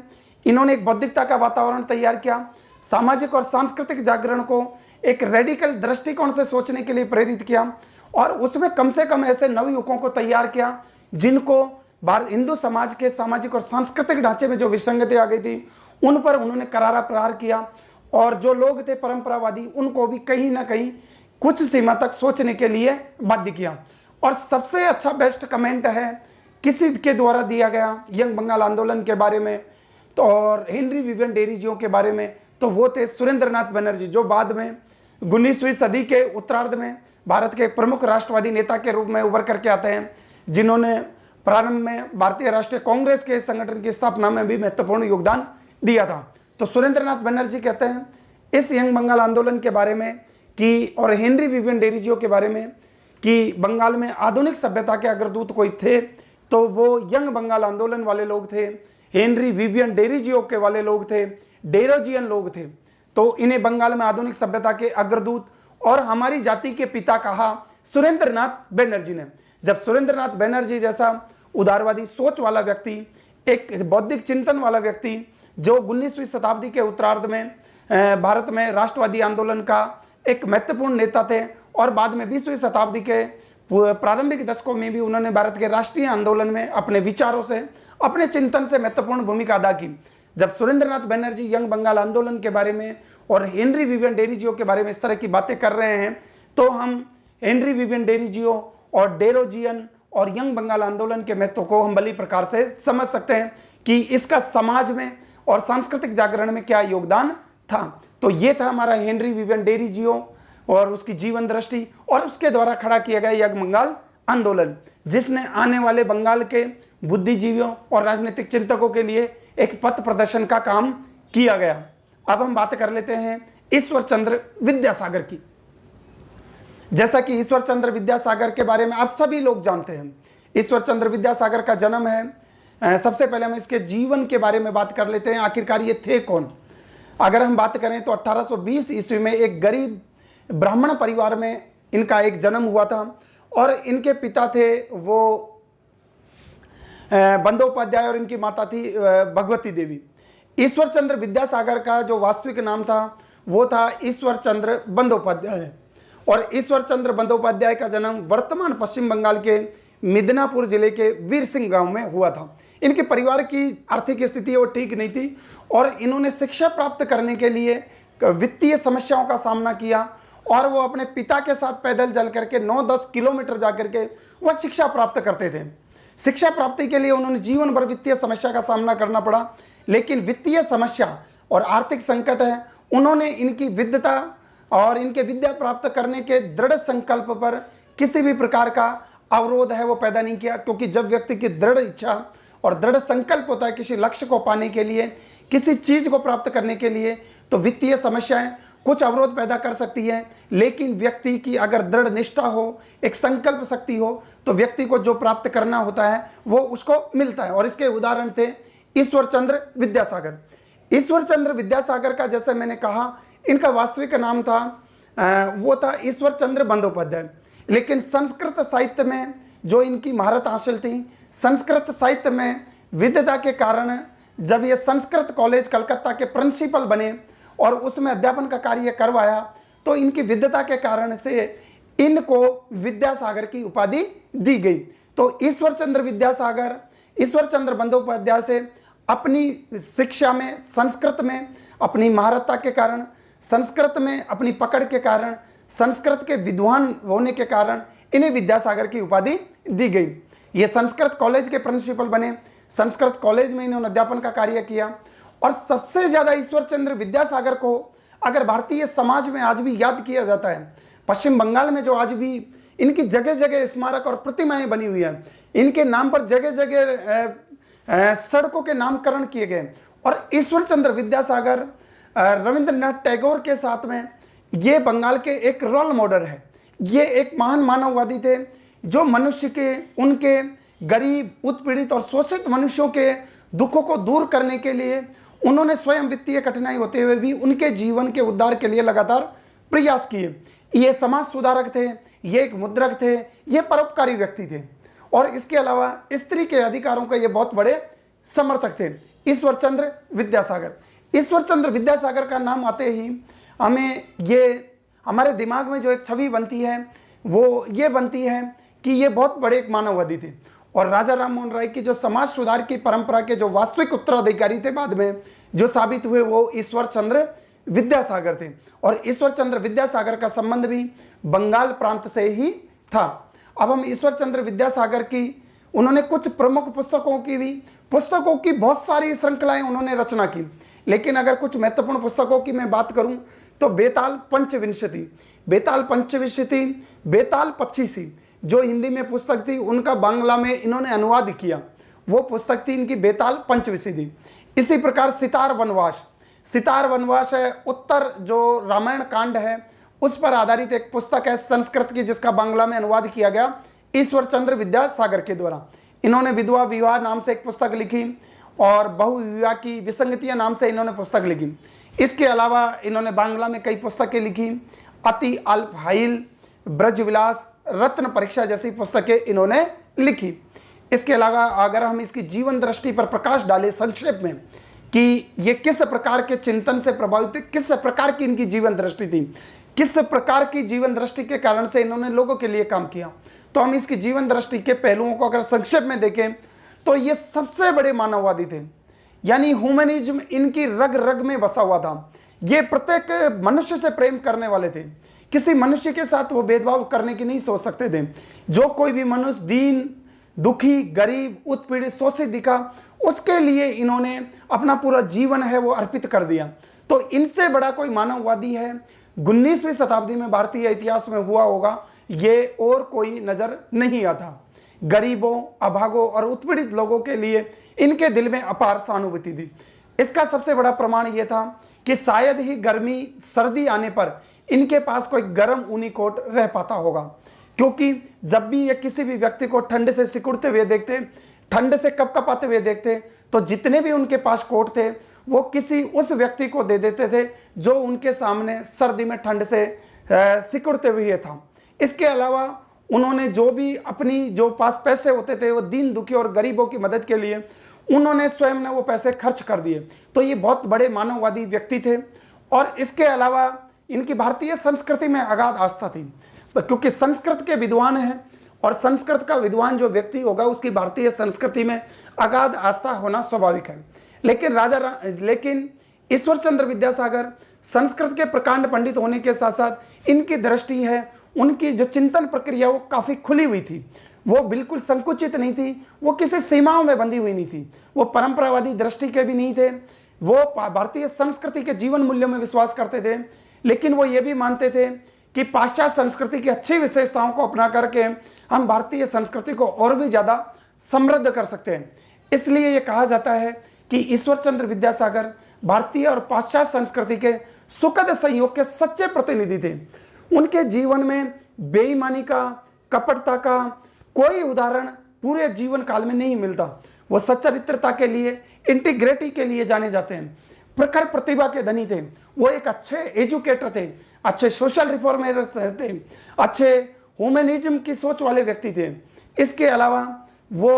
इन्होंने एक बौद्धिकता का वातावरण तैयार किया, सामाजिक और सांस्कृतिक जागरण को एक रेडिकल दृष्टिकोण से सोचने के लिए प्रेरित किया, और उसमें कम से कम ऐसे नवयुवकों को तैयार किया जिनको हिंदू समाज के सामाजिक और सांस्कृतिक ढांचे में जो विसंगति आ गई थी उन पर उन्होंने करारा प्रहार किया। और जो लोग थे परंपरावादी उनको भी कहीं ना कहीं कुछ सीमा तक सोचने के लिए बाध्य किया। और सबसे अच्छा बेस्ट कमेंट है किसी के द्वारा दिया गया यंग बंगाल आंदोलन के बारे में तो और हेनरी विवियन डेरिजियो के बारे में, तो वो थे सुरेंद्रनाथ बनर्जी, जो बाद में 19वीं सदी के उत्तरार्ध में भारत के प्रमुख राष्ट्रवादी नेता के रूप में उभर करके आते हैं, जिन्होंने प्रारंभ में भारतीय राष्ट्रीय कांग्रेस के संगठन की स्थापना में भी महत्वपूर्ण योगदान दिया था। तो सुरेंद्रनाथ बनर्जी कहते हैं इस यंग बंगाल आंदोलन के बारे में कि, और हेनरी विवियन डेरिजियो के बारे में कि बंगाल में आधुनिक सभ्यता के अग्रदूत कोई थे तो वो यंग बंगाल आंदोलन वाले लोग थे, हेनरी विवियन डेरिजियो के वाले लोग थे, डेरोजियन लोग थे। तो इन्हें बंगाल में आधुनिक सभ्यता के अग्रदूत और हमारी जाति के पिता कहा सुरेंद्रनाथ बनर्जी ने। जब सुरेंद्रनाथ बनर्जी जैसा उदारवादी सोच वाला व्यक्ति, एक बौद्धिक चिंतन वाला व्यक्ति जो 19वीं शताब्दी के उत्तरार्ध में भारत में राष्ट्रवादी आंदोलन का एक महत्वपूर्ण नेता थे और बाद में 20वीं शताब्दी के प्रारंभिक दशकों में भी उन्होंने भारत के राष्ट्रीय आंदोलन में अपने विचारों से, अपने चिंतन से महत्वपूर्ण भूमिका अदा की। जब सुरेंद्रनाथ बनर्जी यंग बंगाल आंदोलन के बारे में और हेनरी विवियन डेरिजियो के बारे में इस तरह की बातें कर रहे हैं तो हम हेनरी विवियन डेरिजियो और डेरोजियन और यंग बंगाल आंदोलन के महत्व को हम भली प्रकार से समझ सकते हैं कि इसका समाज में और सांस्कृतिक जागरण में क्या योगदान था। तो ये था हमारा हेनरी विवियन डेरिजियो और उसकी जीवन दृष्टि और उसके द्वारा खड़ा किया गया यंग बंगाल आंदोलन, जिसने आने वाले बंगाल के बुद्धिजीवियों और राजनीतिक चिंतकों के लिए एक पथ प्रदर्शन का काम किया गया। अब हम बात कर लेते हैं ईश्वर चंद्र विद्यासागर की। जैसा कि ईश्वर चंद्र विद्यासागर के बारे में आप सभी लोग जानते हैं, ईश्वर चंद्र विद्यासागर का जन्म है। सबसे पहले हम इसके जीवन के बारे में बात कर लेते हैं, आखिरकार ये थे कौन। अगर हम बात करें तो 1820 ईस्वी में एक गरीब ब्राह्मण परिवार में इनका एक जन्म हुआ था और इनके पिता थे वो बंदोपाध्याय और इनकी माता थी भगवती देवी। ईश्वर चंद्र विद्यासागर का जो वास्तविक नाम था वो था ईश्वर चंद्र बंदोपाध्याय। और ईश्वर चंद्र बंदोपाध्याय का जन्म वर्तमान पश्चिम बंगाल के मिदनापुर जिले के वीर सिंह गांव में हुआ था। इनके परिवार की आर्थिक स्थिति वो ठीक नहीं थी और इन्होंने शिक्षा प्राप्त करने के लिए वित्तीय समस्याओं का सामना किया और वो अपने पिता के साथ पैदल चल करके 9-10 किलोमीटर जा करके वह शिक्षा प्राप्त करते थे। शिक्षा प्राप्ति के लिए उन्होंने जीवन भर वित्तीय समस्या का सामना करना पड़ा, लेकिन वित्तीय समस्या और आर्थिक संकट है, उन्होंने इनकी विद्वता और इनके विद्या प्राप्त करने के दृढ़ संकल्प पर किसी भी प्रकार का अवरोध है वो पैदा नहीं किया। क्योंकि जब व्यक्ति की दृढ़ इच्छा और दृढ़ संकल्प होता है किसी लक्ष्य को पाने के लिए, किसी चीज को प्राप्त करने के लिए, तो वित्तीय समस्याएं कुछ अवरोध पैदा कर सकती है, लेकिन व्यक्ति की अगर दृढ़ निष्ठा हो, एक संकल्प शक्ति हो, तो व्यक्ति को जो प्राप्त करना होता है वो उसको मिलता है। और इसके उदाहरण थे ईश्वर चंद्र विद्यासागर। ईश्वर चंद्र विद्यासागर का, जैसे मैंने कहा, इनका वास्तविक नाम था वो था ईश्वर चंद्र बंदोपाध्याय। लेकिन संस्कृत साहित्य में जो इनकी महारत हासिल थी, संस्कृत साहित्य में विद्वता के कारण जब ये संस्कृत कॉलेज कलकत्ता के प्रिंसिपल बने और उसमें अध्यापन का कार्य करवाया, तो इनकी विद्वता के कारण से इनको विद्यासागर की उपाधि दी गई। तो ईश्वर चंद्र विद्यासागर ईश्वर चंद्र बंदोपाध्याय से अपनी शिक्षा में, संस्कृत में अपनी महारता के कारण, संस्कृत में अपनी पकड़ के कारण, संस्कृत के विद्वान होने के कारण इन्हें विद्यासागर की उपाधि दी गई। ये संस्कृत कॉलेज के प्रिंसिपल बने, संस्कृत कॉलेज में इन्होंने अध्यापन का कार्य किया। और सबसे ज्यादा ईश्वर चंद्र विद्यासागर को अगर भारतीय समाज में आज भी याद किया जाता है, पश्चिम बंगाल में जो आज भी इनकी जगह जगह स्मारक और प्रतिमाएं बनी हुई है, इनके नाम पर जगह जगह सड़कों के नामकरण किए गए। और ईश्वर चंद्र विद्यासागर रविंद्रनाथ टैगोर के साथ में ये बंगाल के एक रोल मॉडल है। ये एक महान मानववादी थे जो मनुष्य के, उनके गरीब, उत्पीड़ित और शोषित मनुष्यों के दुखों को दूर करने के लिए उन्होंने स्वयं वित्तीय कठिनाई होते हुए भी उनके जीवन के उद्धार के लिए लगातार प्रयास किए। ये समाज सुधारक थे, ये एक मुद्रक थे, ये परोपकारी व्यक्ति थे और इसके अलावा स्त्री के अधिकारों के ये बहुत बड़े समर्थक थे। ईश्वर चंद्र विद्यासागर। ईश्वर चंद्र विद्यासागर का नाम आते ही हमें ये हमारे दिमाग में जो एक छवि बनती है वो ये बनती है कि ये बहुत बड़े एक मानववादी थे और राजा राम मोहन राय की जो समाज सुधार की परंपरा के जो वास्तविक उत्तराधिकारी थे बाद में जो साबित हुए वो ईश्वर चंद्र विद्यासागर थे। और ईश्वर चंद्र विद्यासागर का संबंध भी बंगाल प्रांत से ही था। अब हम ईश्वर चंद्र विद्यासागर की, उन्होंने कुछ प्रमुख पुस्तकों की बहुत सारी श्रृंखलाएं उन्होंने रचना की, लेकिन अगर कुछ महत्वपूर्ण पुस्तकों की मैं बात करूं तो बेताल पंचविंशति, बेताल 25 जो हिंदी में पुस्तक थी उनका बांग्ला में इन्होंने अनुवाद किया, वो पुस्तक थी इनकी बेताल पंचविंशति। इसी प्रकार सितार वनवास है, उत्तर जो रामायण कांड है उस पर आधारित एक पुस्तक है संस्कृत की जिसका बांग्ला में अनुवाद किया गया ईश्वर चंद्र विद्यासागर के द्वारा। इन्होंने विधवा विवाह नाम से एक पुस्तक लिखी और बहुविवाह की विसंगतियां नाम से इन्होंने पुस्तक लिखी। इसके अलावा इन्होंने बांग्ला में कई पुस्तकें लिखी, अति अल्पहाइल, ब्रजविलास, रत्न परीक्षा जैसी पुस्तकें इन्होंने लिखी। इसके अलावा अगर हम इसकी जीवन दृष्टि पर प्रकाश डालें संक्षेप में कि ये किस प्रकार के चिंतन से प्रभावित थे, किस प्रकार की इनकी जीवन दृष्टि थी, किस प्रकार की जीवन दृष्टि के कारण से इन्होंने लोगों के लिए काम किया, तो हम इसकी जीवन दृष्टि के पहलुओं को अगर संक्षेप में देखें तो ये सबसे बड़े मानववादी थे। यानी ह्यूमनिज्म इनकी रग रग में बसा हुआ था। ये प्रत्येक मनुष्य से प्रेम करने वाले थे, किसी मनुष्य के साथ वो भेदभाव करने की नहीं सोच सकते थे। जो कोई भी मनुष्य दीन, दुखी, गरीब, उत्पीड़ित, शोषित दिखा, उसके लिए इन्होंने अपना पूरा जीवन है वो अर्पित कर दिया। तो इनसे बड़ा कोई मानववादी है 19वीं शताब्दी में भारतीय इतिहास में हुआ होगा ये और कोई नजर नहीं आता। गरीबों, अभागों और उत्पीड़ित लोगों के लिए इनके दिल में अपार सहानुभूति थी। इसका सबसे बड़ा प्रमाण यह था कि शायद ही गर्मी सर्दी आने पर इनके पास कोई गर्म ऊनी कोट रह पाता होगा, क्योंकि जब भी ये किसी भी व्यक्ति को ठंड से सिकुड़ते हुए देखते, ठंड से कपकपाते हुए देखते, तो जितने भी उनके पास कोट थे वो किसी उस व्यक्ति को दे देते थे जो उनके सामने सर्दी में ठंड से सिकुड़ते हुए था। इसके अलावा उन्होंने जो भी अपनी जो पास पैसे होते थे वो दीन दुखी और गरीबों की मदद के लिए उन्होंने स्वयं ने वो पैसे खर्च कर दिए। तो ये बहुत बड़े मानववादी व्यक्ति थे। और इसके अलावा इनकी भारतीय संस्कृति में अगाध आस्था थी, क्योंकि संस्कृत के विद्वान हैं और संस्कृत का विद्वान जो व्यक्ति होगा उसकी भारतीय संस्कृति में अगाध आस्था होना स्वाभाविक है। लेकिन ईश्वरचंद्र विद्यासागर संस्कृत के प्रकांड पंडित होने के साथ साथ इनकी दृष्टि है, उनकी जो चिंतन प्रक्रिया वो काफ़ी खुली हुई थी, वो बिल्कुल संकुचित नहीं थी, वो किसी सीमाओं में बंधी हुई नहीं थी, वो परंपरावादी दृष्टि के भी नहीं थे, वो भारतीय संस्कृति के जीवन मूल्यों में विश्वास करते थे। लेकिन वो ये भी मानते थे कि पाश्चात्य संस्कृति की अच्छी विशेषताओं को अपना करके हम भारतीय संस्कृति को और भी ज़्यादा समृद्ध कर सकते हैं। इसलिए ये कहा जाता है कि ईश्वरचंद्र विद्यासागर भारतीय और पाश्चात्य संस्कृति के सुखद संयोग के सच्चे प्रतिनिधि थे। उनके जीवन में बेईमानी का, कपटता का कोई उदाहरण पूरे जीवन काल में नहीं मिलता। वो सच्चरित्रता के लिए, इंटीग्रिटी के लिए जाने जाते हैं। प्रखर प्रतिभा के धनी थे, वो एक अच्छे एजुकेटर थे, अच्छे सोशल रिफॉर्मर थे, अच्छे ह्यूमनिज्म की सोच वाले व्यक्ति थे। इसके अलावा वो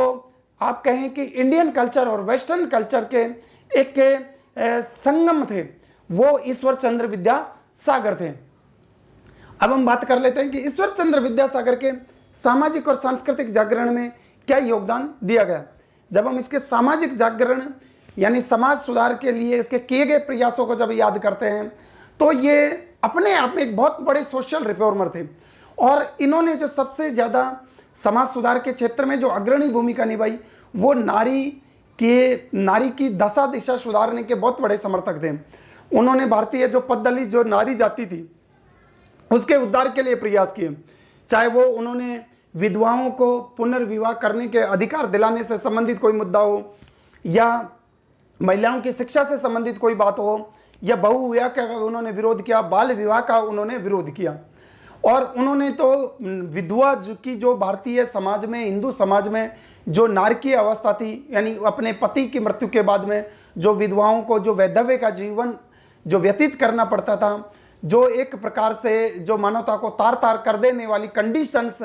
आप कहें कि इंडियन कल्चर और वेस्टर्न कल्चर के एक संगम थे, वो ईश्वरचंद्र विद्यासागर थे। अब हम बात कर लेते हैं कि ईश्वरचंद्र विद्यासागर के सामाजिक और सांस्कृतिक जागरण में क्या योगदान दिया गया। जब हम इसके सामाजिक जागरण यानी समाज सुधार के लिए इसके किए गए प्रयासों को जब याद करते हैं तो ये अपने आप में एक बहुत बड़े सोशल रिफॉर्मर थे। और इन्होंने जो सबसे ज़्यादा समाज सुधार के क्षेत्र में जो अग्रणी भूमिका निभाई वो नारी की दशा दिशा सुधारने के बहुत बड़े समर्थक थे। उन्होंने भारतीय जो पद्दली जो नारी जाति थी उसके उद्धार के लिए प्रयास किए, चाहे वो उन्होंने विधवाओं को पुनर्विवाह करने के अधिकार दिलाने से संबंधित कोई मुद्दा हो, या महिलाओं की शिक्षा से संबंधित कोई बात हो, या बहुविवाह का उन्होंने विरोध किया, बाल विवाह का उन्होंने विरोध किया। और उन्होंने तो विधवा की जो भारतीय समाज में, हिंदू समाज में जो नारकीय अवस्था थी, यानी अपने पति की मृत्यु के बाद में जो विधवाओं को जो वैधव्य का जीवन जो व्यतीत करना पड़ता था, जो एक प्रकार से जो मानवता को तार तार कर देने वाली कंडीशंस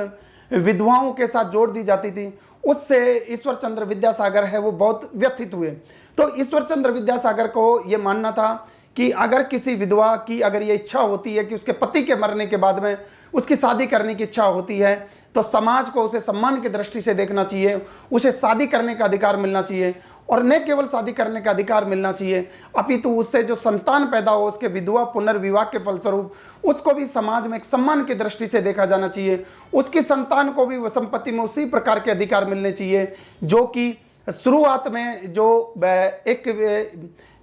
विधवाओं के साथ जोड़ दी जाती थी, उससे ईश्वरचंद्र विद्यासागर है वो बहुत व्यथित हुए। तो ईश्वरचंद्र विद्यासागर को ये मानना था कि अगर किसी विधवा की अगर ये इच्छा होती है कि उसके पति के मरने के बाद में उसकी शादी करने की इच्छा होती है तो समाज को उसे सम्मान की दृष्टि से देखना चाहिए, उसे शादी करने का अधिकार मिलना चाहिए। और न केवल शादी करने का अधिकार मिलना चाहिए अपितु उससे जो संतान पैदा हो उसके विधवा पुनर्विवाह के फलस्वरूप उसको भी समाज में एक सम्मान की दृष्टि से देखा जाना चाहिए। उसकी संतान को भी संपत्ति में उसी प्रकार के अधिकार मिलने चाहिए जो कि शुरुआत में जो एक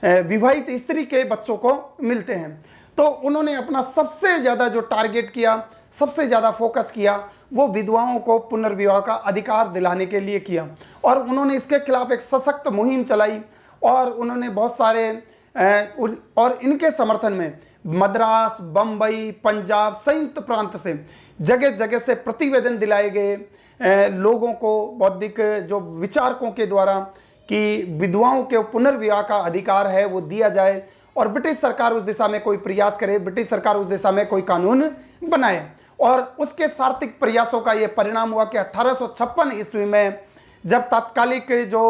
विवाहित स्त्री के बच्चों को मिलते हैं। तो उन्होंने अपना सबसे ज़्यादा जो टारगेट किया, सबसे ज़्यादा फोकस किया वो विधवाओं को पुनर्विवाह का अधिकार दिलाने के लिए किया। और उन्होंने इसके खिलाफ एक सशक्त मुहिम चलाई और उन्होंने बहुत सारे और इनके समर्थन में मद्रास, बम्बई, पंजाब, संयुक्त प्रांत से जगह जगह से प्रतिवेदन दिलाए गए लोगों को, बौद्धिक जो विचारकों के द्वारा कि विधवाओं के पुनर्विवाह का अधिकार है वो दिया जाए और ब्रिटिश सरकार उस दिशा में कोई प्रयास करे, ब्रिटिश सरकार उस दिशा में कोई कानून बनाए। और उसके सार्थक प्रयासों का ये परिणाम हुआ कि 1856 ईस्वी में जब तात्कालिक जो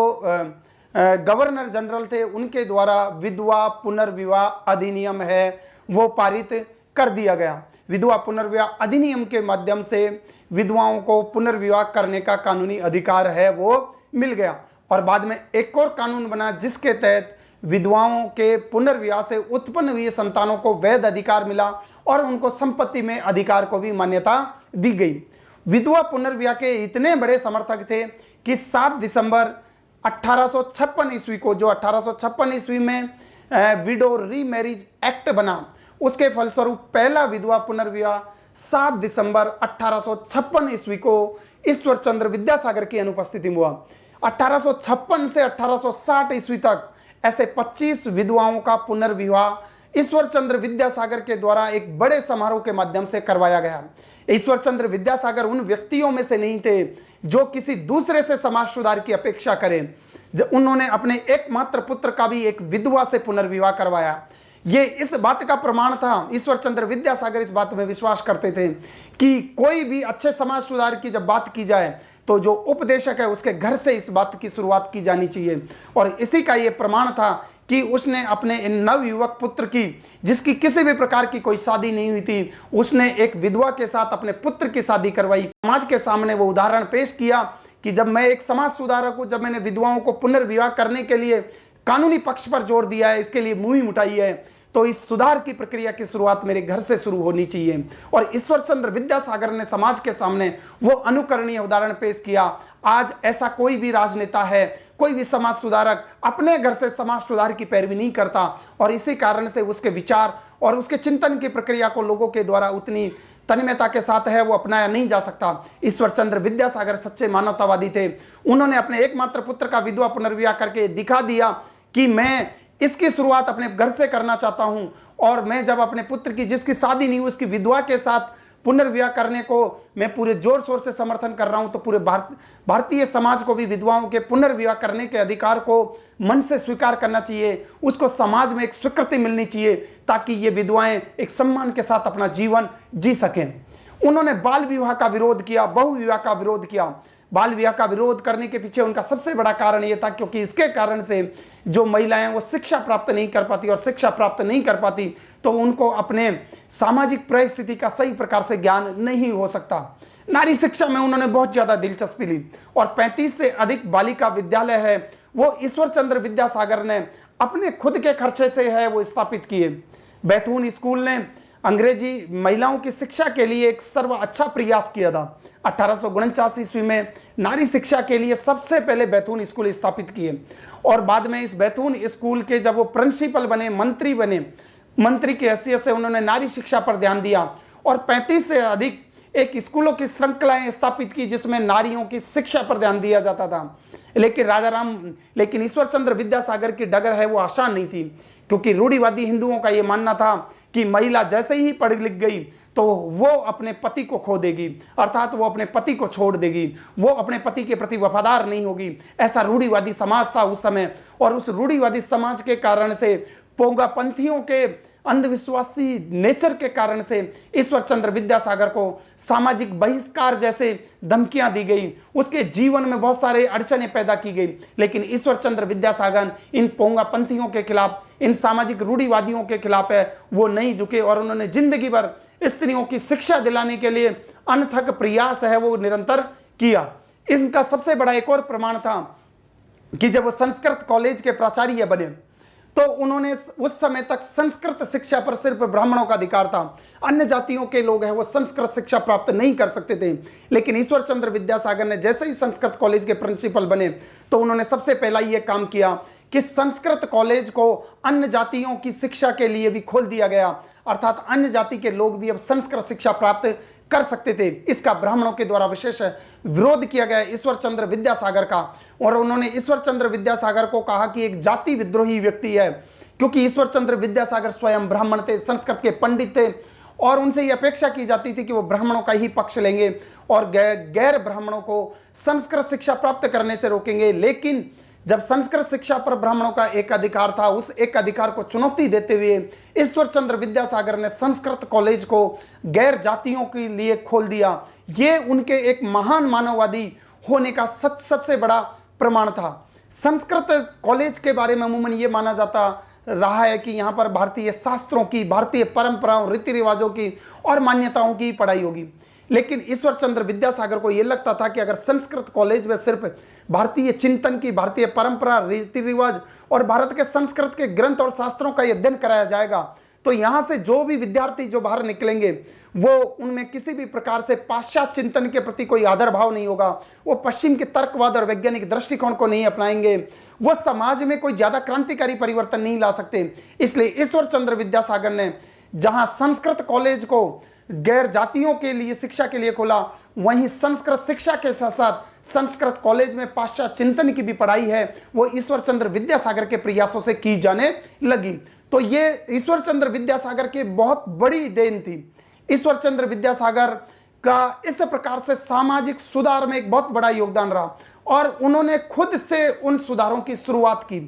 गवर्नर जनरल थे उनके द्वारा विधवा पुनर्विवाह अधिनियम है वो पारित कर दिया गया। विधवा पुनर्विवाह अधिनियम के माध्यम से विधवाओं को पुनर्विवाह करने का कानूनी अधिकार है वो मिल गया। और बाद में एक और कानून बना जिसके तहत विधवाओं के पुनर्विवाह से उत्पन्न हुई संतानों को वैध अधिकार मिला और उनको संपत्ति में अधिकार को भी मान्यता दी गई। विधवा पुनर्विवाह के इतने बड़े समर्थक थे कि 7 दिसंबर 1856 ईस्वी को, जो 1856 ईस्वी में विडो रीमैरिज एक्ट बना, उसके फलस्वरूप पहला विधवा पुनर्विवाह 7 दिसंबर 1856 ईस्वी को ईश्वरचंद्र विद्यासागर की अनुपस्थिति में हुआ। 1856 से 1860 ईस्वी तक ऐसे 25 विधवाओं का पुनर्विवाह ईश्वरचंद्र विद्यासागर के द्वारा एक बड़े समारोह के माध्यम से करवाया गया। ईश्वरचंद्र विद्यासागर उन व्यक्तियों में से नहीं थे जो किसी दूसरे से समाज सुधार की अपेक्षा करें। जब उन्होंने अपने एकमात्र पुत्र का भी एक विधवा से पुनर्विवाह करवाया, ये इस बात का प्रमाण था, ईश्वर चंद्र विद्यासागर इस बात में विश्वास करते थे कि कोई भी अच्छे समाज सुधार की जब बात की जाए तो जो उपदेशक है उसके घर से इस बात की शुरुआत की जानी चाहिए। और इसी का ये प्रमाण था कि उसने अपने इन नवयुवक पुत्र की, जिसकी किसी भी प्रकार की कोई शादी नहीं हुई थी, उसने एक विधवा के साथ अपने पुत्र की शादी करवाई। समाज के सामने वो उदाहरण पेश किया कि जब मैं एक समाज सुधारक हूं, जब मैंने विधवाओं को पुनर्विवाह करने के लिए कानूनी पक्ष पर जोर दिया है, इसके लिए मुहिम उठाई है, तो इस सुधार की प्रक्रिया की शुरुआत मेरे घर से शुरू होनी चाहिए। और ईश्वर चंद्र विद्यासागर ने समाज के सामने वो अनुकरणीय उदाहरण पेश किया। आज ऐसा कोई भी राजनेता है, कोई भी समाज सुधारक अपने घर से समाज सुधार की पैरवी नहीं करता, और इसी कारण से उसके विचार और उसके चिंतन की प्रक्रिया को लोगों के द्वारा उतनी तन्मयता के साथ है वो अपनाया नहीं जा सकता। ईश्वर चंद्र विद्यासागर सच्चे मानवतावादी थे। उन्होंने अपने एकमात्र पुत्र का विधवा पुनर्विवाह करके दिखा दिया कि मैं इसकी शुरुआत अपने घर से करना चाहता हूं, और मैं जब अपने पुत्र की, जिसकी शादी नहीं हुई, उसकी विधवा के साथ पुनर्विवाह करने को मैं पूरे जोर शोर से समर्थन कर रहा हूं, तो पूरे भारतीय समाज को भी विधवाओं के पुनर्विवाह करने के अधिकार को मन से स्वीकार करना चाहिए। उसको समाज में एक स्वीकृति मिलनी चाहिए ताकि ये विधवाएं एक सम्मान के साथ अपना जीवन जी सकें। उन्होंने बाल विवाह का विरोध किया, बहु विवाह का विरोध किया। बाल विवाह का विरोध करने के पीछे उनका सबसे बड़ा कारण यह था क्योंकि इसके कारण से जो महिलाएं वो शिक्षा प्राप्त नहीं कर पाती, और शिक्षा प्राप्त नहीं कर पाती तो उनको अपने सामाजिक परिस्थिति का सही प्रकार से ज्ञान नहीं हो सकता। नारी शिक्षा में उन्होंने बहुत ज्यादा दिलचस्पी ली, और 35 से अधिक बालिका विद्यालय है वो ईश्वर चंद्र विद्यासागर ने अपने खुद के खर्चे से है वो स्थापित किए। बैथून स्कूल ने अंग्रेजी महिलाओं की शिक्षा के लिए एक सर्व अच्छा प्रयास किया था। 1849 ईस्वी में नारी शिक्षा के लिए सबसे पहले बैथून स्कूल स्थापित किए, और बाद में इस बैथून स्कूल के जब वो प्रिंसिपल बने, मंत्री की हैसियत से उन्होंने नारी शिक्षा पर ध्यान दिया, और 35 से अधिक एक स्कूलों की श्रृंखलाएं स्थापित की जिसमें नारियों की शिक्षा पर ध्यान दिया जाता था। लेकिन ईश्वर चंद्र विद्यासागर की डगर है वो आसान नहीं थी, क्योंकि रूढ़िवादी हिंदुओं का ये मानना था कि महिला जैसे ही पढ़ लिख गई तो वो अपने पति को खो देगी, अर्थात वो अपने पति को छोड़ देगी, वो अपने पति के प्रति वफादार नहीं होगी। ऐसा रूढ़िवादी समाज था उस समय, और उस रूढ़िवादी समाज के कारण से, पोंगा पंथियों के अंधविश्वासी नेचर के कारण से ईश्वर चंद्र विद्यासागर को सामाजिक बहिष्कार जैसे धमकियां दी गई, उसके जीवन में बहुत सारे अड़चनें पैदा की गई। लेकिन ईश्वर चंद्र विद्यासागर इन पोंगा पंथियों के खिलाफ, इन सामाजिक रूढ़िवादियों के खिलाफ है वो नहीं झुके, और उन्होंने जिंदगी भर स्त्रियों की शिक्षा दिलाने के लिए अनथक प्रयास है वो निरंतर किया। इनका सबसे बड़ा एक और प्रमाण था कि जब वो संस्कृत कॉलेज के प्राचार्य बने तो उन्होंने उस समय तक संस्कृत शिक्षा पर सिर्फ ब्राह्मणों का अधिकार था, अन्य जातियों के लोग हैं वो संस्कृत शिक्षा प्राप्त नहीं कर सकते थे। लेकिन ईश्वर चंद्र विद्यासागर ने जैसे ही संस्कृत कॉलेज के प्रिंसिपल बने तो उन्होंने सबसे पहला ये काम किया कि संस्कृत कॉलेज को अन्य जातियों की शिक्षा के लिए भी खोल दिया गया, अर्थात अन्य जाति के लोग भी अब संस्कृत शिक्षा प्राप्त कर सकते थे। इसका ब्राह्मणों के द्वारा विशेष विरोध किया गया ईश्वर चंद्र विद्यासागर का, और उन्होंने ईश्वर चंद्र विद्यासागर को कहा कि एक जाति विद्रोही व्यक्ति है, क्योंकि ईश्वर चंद्र विद्यासागर स्वयं ब्राह्मण थे, संस्कृत के पंडित थे, और उनसे ये अपेक्षा की जाती थी कि वो ब्राह्मणों का ही पक्ष लेंगे और गैर ब्राह्मणों को संस्कृत शिक्षा प्राप्त करने से रोकेंगे। लेकिन जब संस्कृत शिक्षा पर ब्राह्मणों का एक अधिकार था, उस एक अधिकार को चुनौती देते हुए ईश्वर चंद्र विद्यासागर ने संस्कृत कॉलेज को गैर जातियों के लिए खोल दिया। ये उनके एक महान मानववादी होने का सबसे बड़ा प्रमाण था। संस्कृत कॉलेज के बारे में अमूमन ये माना जाता रहा है कि यहाँ पर भारतीय शास्त्रों की, भारतीय परंपराओं, रीति रिवाजों की और मान्यताओं की पढ़ाई होगी। लेकिन ईश्वर चंद्र विद्यासागर को यह लगता था कि अगर संस्कृत कॉलेज में सिर्फ भारतीय चिंतन की, भारतीय परंपरा, रीति रिवाज और भारत के संस्कृत के ग्रंथ और शास्त्रों का अध्ययन कराया जाएगा तो यहाँ से जो भी विद्यार्थी जो बाहर निकलेंगे वो उनमें किसी भी प्रकार से पाश्चात्य चिंतन के प्रति कोई आदर भाव नहीं होगा, वो पश्चिम के तर्कवाद और वैज्ञानिक दृष्टिकोण को नहीं अपनाएंगे, वो समाज में कोई ज्यादा क्रांतिकारी परिवर्तन नहीं ला सकते। इसलिए ईश्वर चंद्र विद्यासागर ने जहां संस्कृत कॉलेज को गैर जातियों के लिए शिक्षा के लिए खोला, वहीं संस्कृत शिक्षा के साथ साथ संस्कृत कॉलेज में पाश्चात्य चिंतन की भी पढ़ाई है वो ईश्वर चंद्र विद्यासागर के प्रयासों से की जाने लगी। तो ये ईश्वर चंद्र विद्यासागर की बहुत बड़ी देन थी। ईश्वर चंद्र विद्यासागर का इस प्रकार से सामाजिक सुधार में एक बहुत बड़ा योगदान रहा, और उन्होंने खुद से उन सुधारों की शुरुआत की।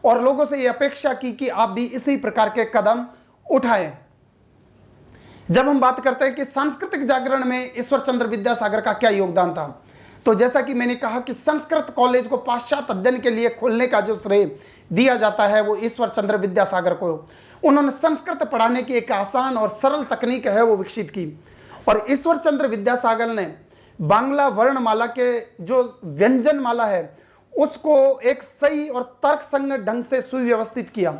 और लोगों से ये अपेक्षा की कि आप भी इसी प्रकार के कदम उठाएं। जब हम बात करते हैं कि सांस्कृतिक जागरण में ईश्वर चंद्र विद्यासागर का क्या योगदान था, तो जैसा कि मैंने कहा कि संस्कृत कॉलेज को पाश्चात्य अध्ययन के लिए खोलने का जो श्रेय दिया जाता है वो ईश्वर चंद्र विद्यासागर को। उन्होंने संस्कृत पढ़ाने की एक आसान और सरल तकनीक है वो विकसित की, और ईश्वर चंद्र विद्यासागर ने बांग्ला वर्णमाला के जो व्यंजन माला है उसको एक सही और तर्कसंगत ढंग से सुव्यवस्थित किया,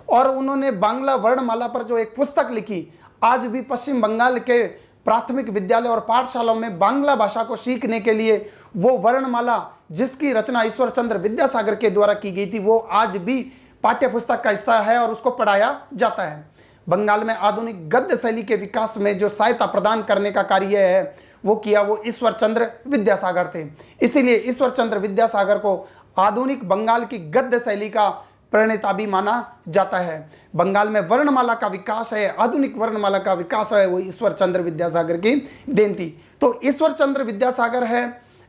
और उन्होंने बांग्ला वर्णमाला पर जो एक पुस्तक लिखी, आज भी पश्चिम बंगाल के प्राथमिक विद्यालय और पाठशालाओं में बांग्ला भाषा को सीखने के लिए वो वर्णमाला जिसकी रचना ईश्वर चंद्र विद्यासागर के द्वारा की गई थी वो आज भी पाठ्य पुस्तक का हिस्सा है और उसको पढ़ाया जाता है। बंगाल में आधुनिक गद्य शैली के विकास में जो सहायता प्रदान करने का कार्य है वो किया वो ईश्वर चंद्र विद्यासागर थे। इसीलिए ईश्वर चंद्र विद्यासागर को आधुनिक बंगाल की गद्य शैली का प्रणेता भी माना जाता है। बंगाल में वर्णमाला का विकास है, आधुनिक वर्णमाला का विकास है, वो ईश्वर चंद्र विद्यासागर की देन थी। तो ईश्वर चंद्र विद्यासागर है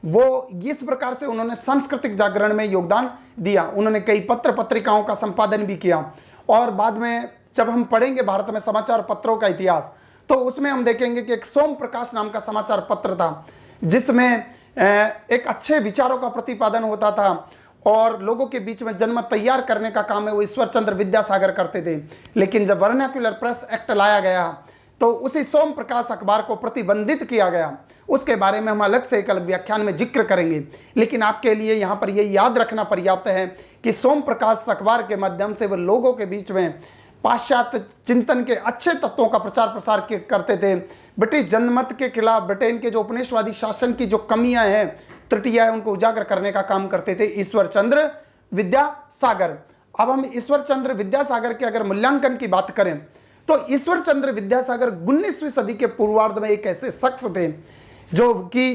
वो इस प्रकार से उन्होंने सांस्कृतिक जागरण में योगदान दिया। उन्होंने कई पत्र पत्रिकाओं का संपादन भी किया, और बाद में जब हम पढ़ेंगे भारत में समाचार पत्रों का इतिहास तो उसमें हम देखेंगे कि एक सोम प्रकाश नाम का समाचार पत्र था जिसमें एक अच्छे विचारों का प्रतिपादन होता था और लोगों के बीच में जनमत तैयार करने का काम है वो ईश्वर चंद्र विद्यासागर करते थे। लेकिन जब वर्नाक्युलर प्रेस एक्ट लाया गया तो उसी सोम प्रकाश अखबार को प्रतिबंधित किया गया। उसके बारे में हम अलग से एक अलग व्याख्यान में जिक्र करेंगे, लेकिन आपके लिए यहाँ पर ये याद रखना पर्याप्त है कि सोम प्रकाश अखबार के माध्यम से वो लोगों के बीच में पाश्चात्य चिंतन के अच्छे तत्वों का प्रचार प्रसार करते थे। ब्रिटिश जनमत के खिलाफ ब्रिटेन के जो उपनिवेशवादी शासन की जो कमियां हैं, त्रुटियां हैं, उनको उजागर करने का काम करते थे ईश्वर चंद्र विद्यासागर। अब हम ईश्वर चंद्र विद्यासागर के अगर मूल्यांकन की बात करें तो ईश्वर चंद्र विद्यासागर 19वीं सदी के पूर्वार्ध में एक ऐसे शख्स थे जो कि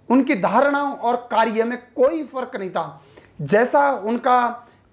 उनकी धारणाओं और कार्य में कोई फर्क नहीं था। जैसा उनका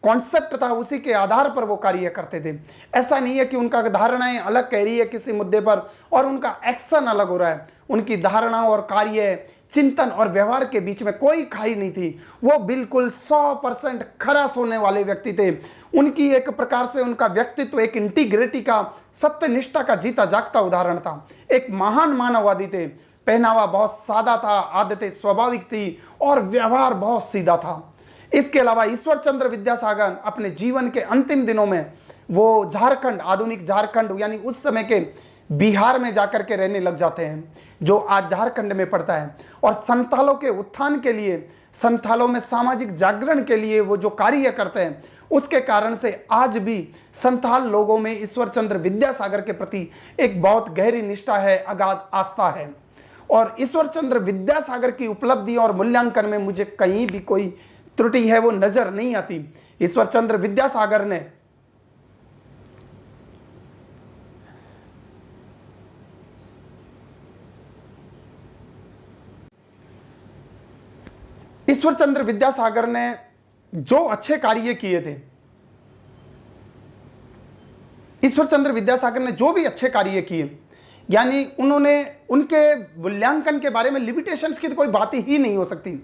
कॉन्सेप्ट था उसी के आधार पर वो कार्य करते थे। ऐसा नहीं है कि उनका धारणाएं अलग कह रही है किसी मुद्दे पर और उनका एक्शन अलग हो रहा है। उनकी धारणाओं और कार्य, चिंतन और व्यवहार के बीच में कोई खाई नहीं थी। वो बिल्कुल 100% खरा होने वाले व्यक्ति थे। उनकी एक प्रकार से उनका व्यक्तित्व एक इंटीग्रिटी का, सत्यनिष्ठा का जीता जागता उदाहरण था। एक महान मानववादी थे। पहनावा बहुत सादा था, आदतें स्वाभाविक थी और व्यवहार बहुत सीधा था। इसके अलावा ईश्वर चंद्र विद्यासागर अपने जीवन के अंतिम दिनों में वो झारखंड, आधुनिक झारखंड यानी उस समय के बिहार में जाकर के रहने लग जाते हैं जो आज झारखंड में पड़ता है, और संथालों के उत्थान के लिए, संथालों में सामाजिक जागरण के लिए वो जो कार्य करते हैं उसके कारण से आज भी संथाल लोगों में ईश्वर चंद्र विद्यासागर के प्रति एक बहुत गहरी निष्ठा है, अगाध आस्था है। और ईश्वर चंद्र विद्यासागर की उपलब्धि और मूल्यांकन में मुझे कहीं भी कोई त्रुटि है वो नजर नहीं आती। ईश्वर चंद्र विद्यासागर ने जो अच्छे कार्य किए थे, ईश्वर चंद्र विद्यासागर ने जो भी अच्छे कार्य किए, यानी उन्होंने उनके मूल्यांकन के बारे में लिमिटेशंस की तो कोई बात ही नहीं हो सकती।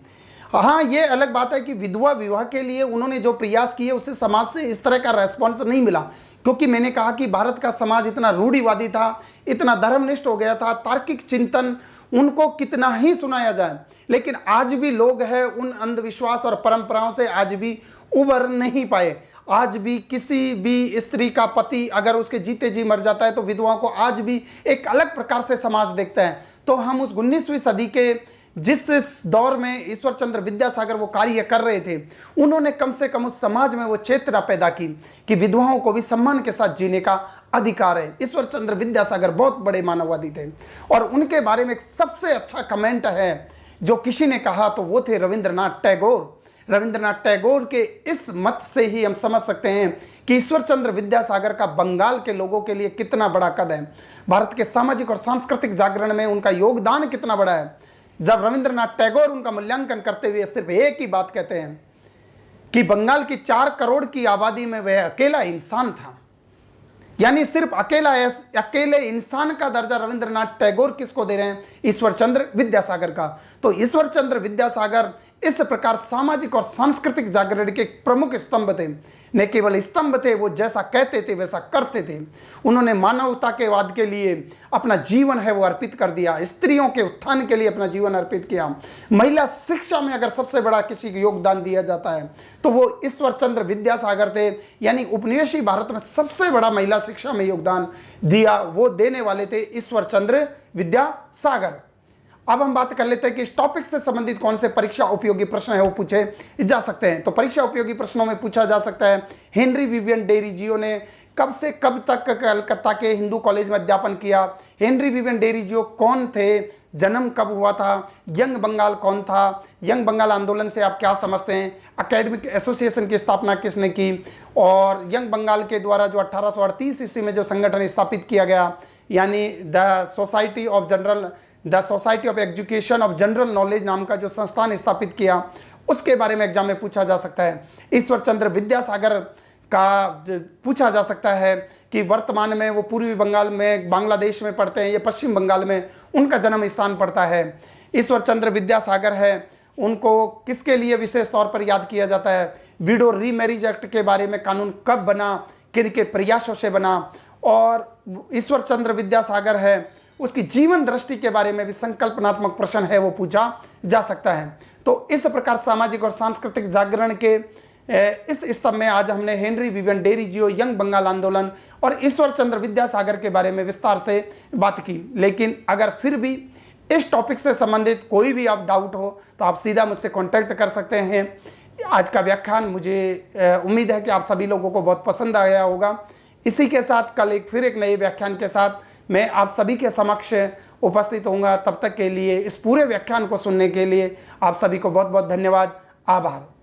हाँ, ये अलग बात है कि विधवा विवाह के लिए उन्होंने जो प्रयास किए उससे समाज से इस तरह का रेस्पॉन्स नहीं मिला, क्योंकि मैंने कहा कि भारत का समाज इतना रूढ़िवादी था, इतना धर्मनिष्ठ हो गया था, तार्किक चिंतन उनको कितना ही सुनाया जाए, लेकिन आज भी लोग हैं उन अंधविश्वास और परंपराओं से आज भी उबर नहीं पाए। आज भी किसी भी स्त्री का पति अगर उसके जीते जी मर जाता है तो विधवाओं को आज भी एक अलग प्रकार से समाज देखता है। तो हम उस 19वीं सदी के जिस दौर में ईश्वर चंद्र विद्यासागर वो कार्य कर रहे थे, उन्होंने कम से कम उस समाज में वो चेतना पैदा की कि विधवाओं को भी सम्मान के साथ जीने का अधिकार है। ईश्वर चंद्र विद्यासागर बहुत बड़े मानववादी थे, और उनके बारे में एक सबसे अच्छा कमेंट है जो किसी ने कहा तो वो थे रविंद्रनाथ टैगोर। रविंद्रनाथ टैगोर के इस मत से ही हम समझ सकते हैं कि ईश्वर चंद्र विद्यासागर का बंगाल के लोगों के लिए कितना बड़ा कद है, भारत के सामाजिक और सांस्कृतिक जागरण में उनका योगदान कितना बड़ा है। जब रविंद्रनाथ टैगोर उनका मूल्यांकन करते हुए सिर्फ एक ही बात कहते हैं कि बंगाल की 4 करोड़ की आबादी में वह अकेला इंसान था, यानी सिर्फ अकेले इंसान का दर्जा रविंद्रनाथ टैगोर किसको दे रहे हैं? ईश्वर चंद्र विद्यासागर का। तो ईश्वर चंद्र विद्यासागर इस प्रकार सामाजिक और सांस्कृतिक जागरण के प्रमुख स्तंभ थे। न केवल स्तंभ थे, वो जैसा कहते थे वैसा करते थे। उन्होंने मानवता के वाद के लिए अपना जीवन है वो अर्पित कर दिया, स्त्रियों के उत्थान के लिए अपना जीवन अर्पित किया। महिला शिक्षा में अगर सबसे बड़ा किसी को योगदान दिया जाता है तो वो ईश्वर चंद्र विद्यासागर थे, यानी उपनिवेशी भारत में सबसे बड़ा महिला शिक्षा में योगदान दिया वो देने वाले थे ईश्वर चंद्र विद्यासागर। अब हम बात कर लेते हैं कि इस टॉपिक से संबंधित कौन से परीक्षा उपयोगी प्रश्न है वो पूछे जा सकते हैं। तो परीक्षा उपयोगी प्रश्नों में पूछा जा सकता है, हेनरी विवियन डेरिजियो ने कब से कब तक कलकत्ता के हिंदू कॉलेज में अध्यापन किया? हेनरी विवियन डेरिजियो कौन थे? जन्म कब हुआ था? यंग बंगाल कौन था? यंग बंगाल आंदोलन से आप क्या समझते हैं? एकेडमिक एसोसिएशन की स्थापना किसने की? और यंग बंगाल के द्वारा जो 1838 ईस्वी में जो संगठन स्थापित किया गया, यानी the society of education of general knowledge नाम का जो संस्थान स्थापित किया, उसके बारे में एग्जाम में पूछा जा सकता है। ईश्वर चंद्र विद्यासागर का पूछा जा सकता है कि वर्तमान में वो पूर्वी बंगाल में, बांग्लादेश में पढ़ते हैं, ये पश्चिम बंगाल में उनका जन्म स्थान पड़ता है। ईश्वर चंद्र विद्यासागर है, उनको किसके लिए विशेष तौर पर याद किया जाता है? विडो रीमैरिज एक्ट के बारे में कानून कब बना, किन के प्रयासों से बना? और ईश्वर चंद्र विद्यासागर है, उसकी जीवन दृष्टि के बारे में भी संकल्पनात्मक प्रश्न है वो पूछा जा सकता है। तो इस प्रकार सामाजिक और सांस्कृतिक जागरण के इस स्तंभ में आज हमने Henry Vivian Derozio, young Bengal आंदोलन और ईश्वर चंद्र विद्यासागर के बारे में विस्तार से बात की। लेकिन अगर फिर भी इस टॉपिक से संबंधित कोई भी आप डाउट हो तो आप सीधा मुझसे कॉन्टैक्ट कर सकते हैं। आज का व्याख्यान मुझे उम्मीद है कि आप सभी लोगों को बहुत पसंद आया होगा। इसी के साथ कल फिर एक नए व्याख्यान के साथ मैं आप सभी के समक्ष उपस्थित होऊंगा। तब तक के लिए, इस पूरे व्याख्यान को सुनने के लिए आप सभी को बहुत बहुत धन्यवाद, आभार।